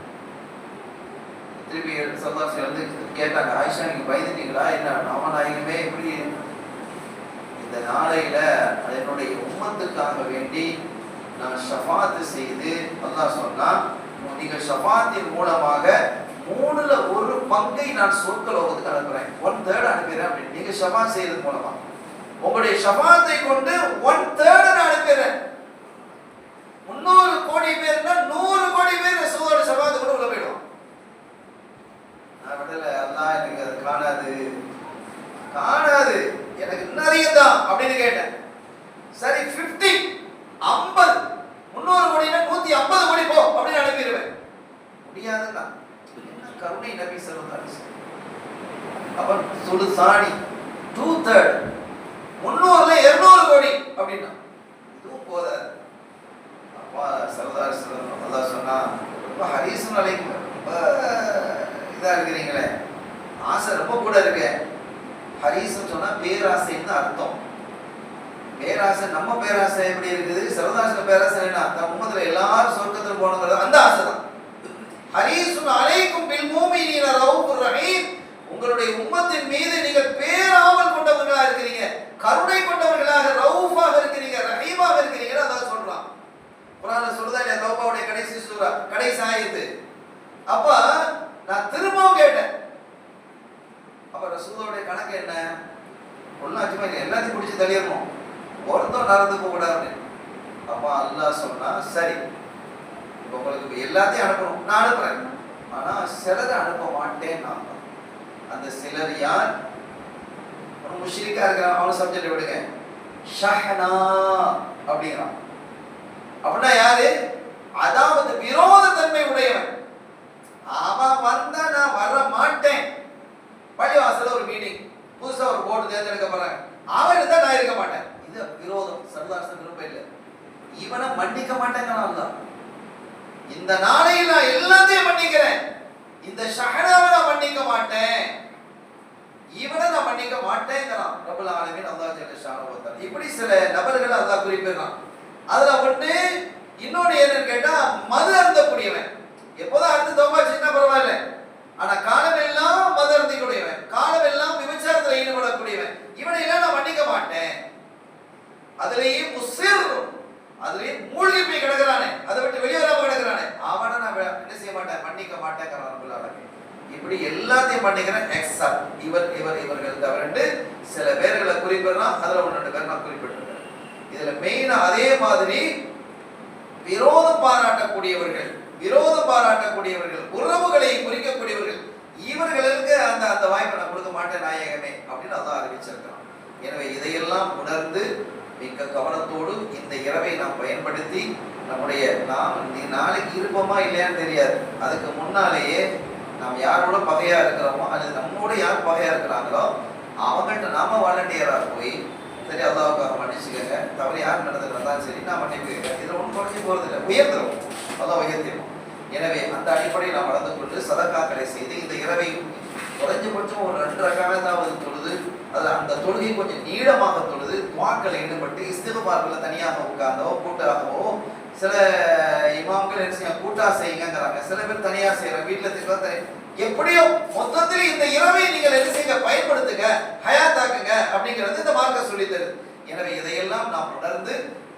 திருப்பி ஸல்லல்லாஹு அலைஹி வஸல்லம் கேட்டாங்க, ஆயிஷா நீங்க பயந்துட்டீங்களா? என்ன நாமநாயகமே இப்படி இந்த நாளையில என்னுடைய உம்மத்துக்காக வேண்டி நான் ஷஃபாத் செய்து அல்லாஹ் சொன்னா, நீங்க ஷஃபாத்தின் மூலமாக 3ல் 1 பங்கை நான் சொர்க்கலோகத்துக்கு அனுப்புறேன், 1/3 அனுப்புறேன் அப்படின்னு. நீங்க ஷஃபாத் செய்யறது மூலமா உங்களுடைய ஷஃபாத்தை கொண்டு 1/3 நான் அனுப்புறேன். 300 கோடி பேர்னா 100 கோடி பேர் ரசூலோட ஷஃபாத் கூட உள்ள போயிடும். நான் விடல, அல்லாஹ் எனக்கு அது காணாது எனக்கு நிறைய தான் அப்படின்னு கேட்டேன். சரி 50 300 கோடினா 150 கோடி போ அப்படின்னு அனுப்பிடுவேன். முடியாதுன்னா என்ன கருணை நபி ஸல்லல்லாஹு அலைஹி வஸல்லம். அப்ப சுலுசானி 2/3 300ல 200 கோடி அப்படின்னா இதுவும் போதாது. அப்பா ஸல்லல்லாஹு அலைஹி வஸல்லம் அல்லாஹ் சொன்னா, ரொம்ப ஹரீஸுன் அலைக்கும், ரொம்ப இதா இருக்கிறீங்களே, ஆசை ரொம்ப கூட இருக்கு. ஹரீஸ்னு சொன்னா பேராசைன்னு அர்த்தம். பேராசை நம்ம பேராசை எப்படி இருக்குது? ஸல்லல்லாஹு பேராசை என்ன? அந்த உம்மத்துல எல்லாரும் சொர்க்கத்துக்கு போகணுங்கிறது அந்த ஆசை தான். ஹரீஸுன் அலைக்கும் பில் மூமினீன ரவுஃபுர் ரஹீம், உங்களுடைய உம்மத்தின் மீது நீங்கள் பேராவல் கொண்டவர்களாக இருக்கிறீங்க, கருணை கொண்டவர்களாக, ரவுஃபாக இருக்கிறீங்க, ரஹீமாக இருக்கிறீங்கன்னு அதான் சொல்றான். குர்ஆன்ல சொல்றதா இல்லையா? தௌபாவுடைய கடைசி சூரா, கடைசி ஆயத்து. அப்ப நான் திரும்பவும் கேட்டேன், அப்ப ரசூலுடைய கணக்கு என்ன? ஒன்னாச்சுமா எல்லாத்தையும் பிடிச்சி தள்ளிடணும், ஒருத்தம் நடந்து போக கூடாது. அப்ப அல்லாஹ் சொன்னா, சரி உங்களுக்கு எல்லாத்தையும் அனுப்பணும், நான் அனுப்புறேன், ஆனா சிலரை அனுப்ப மாட்டேன். நான் அந்த சிலர் யார்? ஒரு முஷ்ரிக்கா இருக்கிறான், அவன சப்ஜெக்ட் விடுங்க, ஷஹ்னா அப்படிங்கிறான். அப்படின்னா யாரு? அதாவது விரோத தன்மை உடையவன். அவன் வந்தா நான் வர மாட்டேன். பள்ளிவாசல ஒரு மீட்டிங், புதுசா ஒரு போர்டு தேர்ந்தெடுக்க போறாங்க, அவன் இருந்தா நான் இருக்க மாட்டேன். இது விரோதம், சர்வதாசன் விருப்பம் இல்லை. இவனை மன்னிக்க மாட்டேங்கிறான். இந்த நாளையில் நான் எல்லாத்தையும் மன்னிக்கிறேன், இந்த ஷஹனாவை நான் மன்னிக்க மாட்டேன், இவனை நான் மன்னிக்க மாட்டேங்கிறான் ரப்பல் ஆலமீன் அல்லாஹ் ஜல்ல ஷானஹு வ தஆலா. இப்படி சில நபர்களை அல்லாஹ் குறிப்பிடுறான். அதுல ஒண்ணு இன்னொன்னு என்னன்னு கேட்டா, மது அருந்தக்கூடியவன். எப்போதும் அருந்து தௌபா சின்ன பரவாயில்ல, ஆனா காலம் எல்லாம் மது அருந்திக்கூடியவன், காலம் எல்லாம் விபச்சாரத்தில் ஈடுபடக்கூடியவன், இவனை எல்லாம் நான் மன்னிக்க மாட்டேன். அதுலயே முஸ்ஸிர், அதுலயே மூழ்கி போய் கிடக்குறானே, அதை விட்டு வெளியே வராம கிடக்குறானே, அவனை நான் என்ன செய்ய மாட்டேன், மன்னிக்க மாட்டேங்கிறான் ரப்பல் ஆலமீன். இப்படி எல்லாத்தையும் மன்னிக்கிறேன் எக்ஸப்ட் இவர்கள் தவிர சில பேர்களை குறிப்பிடுறான். அதுல 1-2 பேர் நான் குறிப்பிட்டிருக்கேன். இதுல மெயினா அதே மாதிரி விரோதம் பாராட்டக்கூடியவர்கள், உறவுகளை குறிக்கக்கூடியவர்கள், இவர்களுக்கு அந்த வாய்ப்பை நான் கொடுக்க மாட்டேன் நாயகமே அப்படின்னு அதான் அறிவிச்சிருக்கிறான். எனவே இதையெல்லாம் உணர்ந்து மிக்க கவனத்தோடு இந்த இரவை நாம் பயன்படுத்தி நம்முடைய நாளைக்கு இருப்போமா இல்லையான்னு தெரியாது, அதுக்கு முன்னாலேயே நாம் யாரோட பகையா இருக்கிறோமோ அல்லது நம்மோட யார் பகையா இருக்கிறாங்களோ அவங்கள்ட்ட நாம வாலண்டியராக போய், சரி அல்லாஹ்வுக்காக மன்னிச்சுக்கங்க, தவறு யார் நடந்துக்கிறதாலும் சரி நான் மன்னிப்புக்கங்க, இதில் ஒன்றும் குறைஞ்சி போகிறதில்லை, உயர்த்துறோம், அல்லாஹ் உயர்த்திடும். எனவே அந்த அடிப்படையில் நாம் நடந்து கொண்டு சதக்காக்களை செய்து இந்த இரவை குறைஞ்சபட்சம் ஒரு 2 ரக்காத்தாவது தொழுது அதில் அந்த தொழுகை கொஞ்சம் நீளமாக தொழுது துவாக்களை ஈடுபட்டு இஸ்திக்பார்களில் தனியாக உட்கார்ந்தோ கூட்டாகவோ, சில இமாம்கள் என்ன செய்ய கூட்டா செய்யுங்கிறாங்க, சில பேர் தனியார் செய்யறாங்க, வீட்டில் திட்டம் எப்படியோ மொத்தத்தில் இந்த இரவை நீங்கள் என்ன செய்ய பயன்படுத்துங்க, ஹயாத்தாக்குங்க அப்படிங்கிறது இந்த மார்க்கம் சொல்லி தருது. எனவே இதையெல்லாம் நாம் உணர்ந்து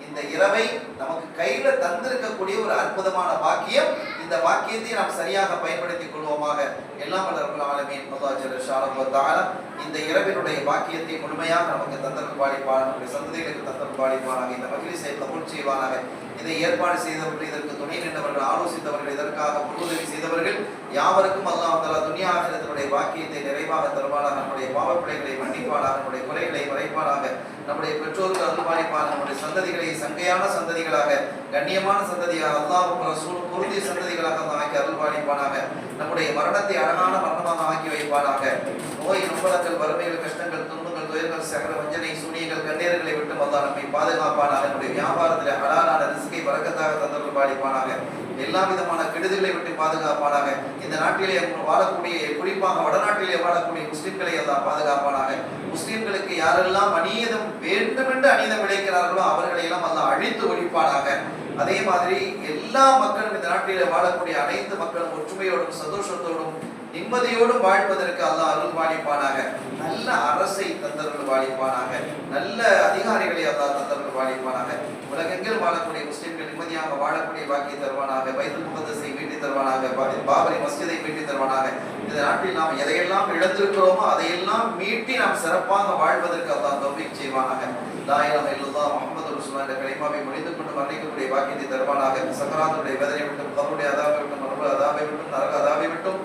இந்த இரவை நமக்கு கையில தந்திருக்கக்கூடிய ஒரு அற்புதமான பாக்கியம், இந்த பாக்கியத்தை நாம் சரியாக பயன்படுத்திக் கொள்வோமாக. எல்லாம் வல்ல ரப்பல் ஆலமீன் அல்லாஹ் ஜல்ல ஷானஹு வ தஆலா இந்த இரவினுடைய பாக்கியத்தை முழுமையாக நமக்கு தந்தருள் பாலிப்பானாக, நம்முடைய சந்ததிகளுக்கு தந்தருள் பாலிப்பானாக. இந்த மஜ்லிஸை கபூல் செய்வானாக. இதை ஏற்பாடு செய்தவர்கள், இதற்கு துணை நின்றவர்கள், ஆலோசித்தவர்கள், இதற்காக முன்னுதவி செய்தவர்கள் யாவருக்கும் அல்லாஹ் தஆலா துன்யா ஆகிரத்தினுடைய பாக்கியத்தை நிறைவாக தருவானாக. நம்முடைய பாவப்பிழைகளை மன்னிப்பானாக, நம்முடைய குறைகளை மறைப்பானாக, நம்முடைய பெற்றோருக்கு அருள்பாலிப்பானாக, நம்முடைய சந்ததிகளை சங்கையான சந்ததிகளாக, கண்ணியமான சந்ததியாக, அல்லாஹ்வும் ரசூலும் பொருந்திய சந்ததிகளாக ஆக்கி அருள்பாலிப்பானாக. நம்முடைய மரணத்தை அழகான மரணமாக ஆக்கி வைப்பானாக. நோய் நும்பலங்கள், வறுமைகள், கஷ்டங்கள், துன்பங்கள், துயர்கள், சகல வஞ்சனை, சூனியங்கள், கண்ணீர்களை விட்டு அல்லாஹ் நம்மை பாதுகாப்பானாக. நம்முடைய வியாபாரத்தில் ஹலாலான ரிஸ்கை பரக்கத்தாக தந்தருள் பாலிப்பானாக. எல்லா விதமான கெடுதலை விட்டு பாதுகாப்பானாக. இந்த நாட்டிலே வாழக்கூடிய, குறிப்பாக வடநாட்டிலே வாழக்கூடிய முஸ்லிம்களை எல்லாம் பாதுகாப்பானாக. முஸ்லிம்களுக்கு யாரெல்லாம் அநீதம் வேண்டுமென்று அநீதம் விளைக்கிறார்களோ அவர்களை எல்லாம் அல்லாஹ் அழித்து ஒழிப்பானாக. அதே மாதிரி எல்லா மக்களும், இந்த நாட்டிலே வாழக்கூடிய அனைத்து மக்களும் ஒற்றுமையோடும் சந்தோஷத்தோடும் நிம்மதியோடும் வாழ்வதற்கு அல்லாஹ் அருள் பாலிப்பானாக. நல்ல அரசை தந்தருள் பாலிப்பானாக. நல்ல அதிகாரிகளை அல்லாஹ் தந்தருள் பாலிப்பானாக. உலகெங்கில் வாழக்கூடிய முஸ்லிம்கள் நிம்மதியாக வாழக்கூடிய பாக்கியை தருவானாக. பைத்துல் முகத்தஸை மீட்டி தருவானாக. பாபரி மஸ்ஜிதை மீட்டி தருவானாக. இந்த நாட்டில் நாம் எதையெல்லாம் இழந்திருக்கிறோமோ அதையெல்லாம் மீட்டி நாம் சிறப்பாக வாழ்வதற்கு அல்லாஹ் தௌஃபீக் செய்வானாக. லா இலாஹ இல்லல்லாஹ் முஹம்மது ரசூலுல்லாஹ் என்ற கலிமாவை முடித்துக் கொண்டு மரணிக்கக்கூடிய பாக்கியத்தை தருவானாக. சக்கராத்துடைய வேதனை விட்டும், கபருடைய அதாபை விட்டும், மறுபுற அதாபை விட்டும், நரக அதாபை விட்டும்,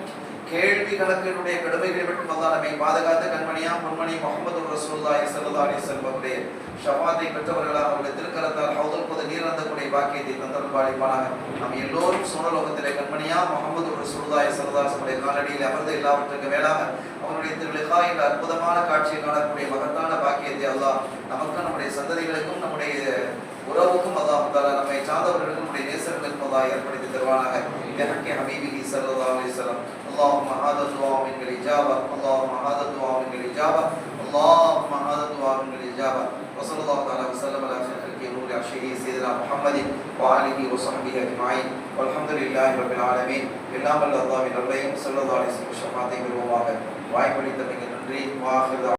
கேள்வி கணக்கினுடைய கடுமைகளை விட்டு அல்லாஹ் நம்மை பாதுகாத்து கண்மணியாம் பொன்மணி முஹம்மது ரசூலுல்லாஹி ஸல்லல்லாஹு அலைஹி வஸல்லம் ஷஃபாத்தை பெற்றவர்களாக அவருடைய திருக்கரத்தால் ஹவுதுல் பொது நீர் அருந்தக்கூடிய பாக்கியத்தை தந்தருள் பாலிப்பானாக. நாம் எல்லோரும் சுனலோகத்திலே கண்மணியா முஹம்மது ரசூலுல்லாஹி ஸல்லல்லாஹு அலைஹி வஸல்லம் காலடியில் அமர்ந்து எல்லாவற்றுக்கு மேலாக அவருடைய திருலிகா என்ற அற்புதமான காட்சியை காணக்கூடிய மகத்தான பாக்கியத்தை அல்லாஹ் நமக்கும் நம்முடைய சந்ததிகளுக்கும் நம்முடைய உறவுக்கும் அல்லாஹ் தஆலா நம்மை சார்ந்தவர்களுக்கும் நம்முடைய நேசர்களுக்கும் அல்லாஹ் ஏற்படுத்தி தருவானாக. யஹ்கி ஹபீபிஹி ஸல்லல்லாஹு அலைஹி வஸல்லம். اللهم هذا الدعاء منك الإجابة، اللهم هذا الدعاء منك الإجابة، اللهم هذا الدعاء منك الإجابة. وصلى الله تعالى وسلم على خير خلق نور عرشه سيدنا محمد وآله وصحبه أجمعين والحمد لله رب العالمين. எல்லாம் வல்ல அல்லாஹ்வின் அருளையும் ஸல்லல்லாஹு அலைஹி வஸல்லம் ஷஃபாத்தை பெறுவோமாக. வாய்மொழி தம்பிக்கு நன்றி. வாஹிர்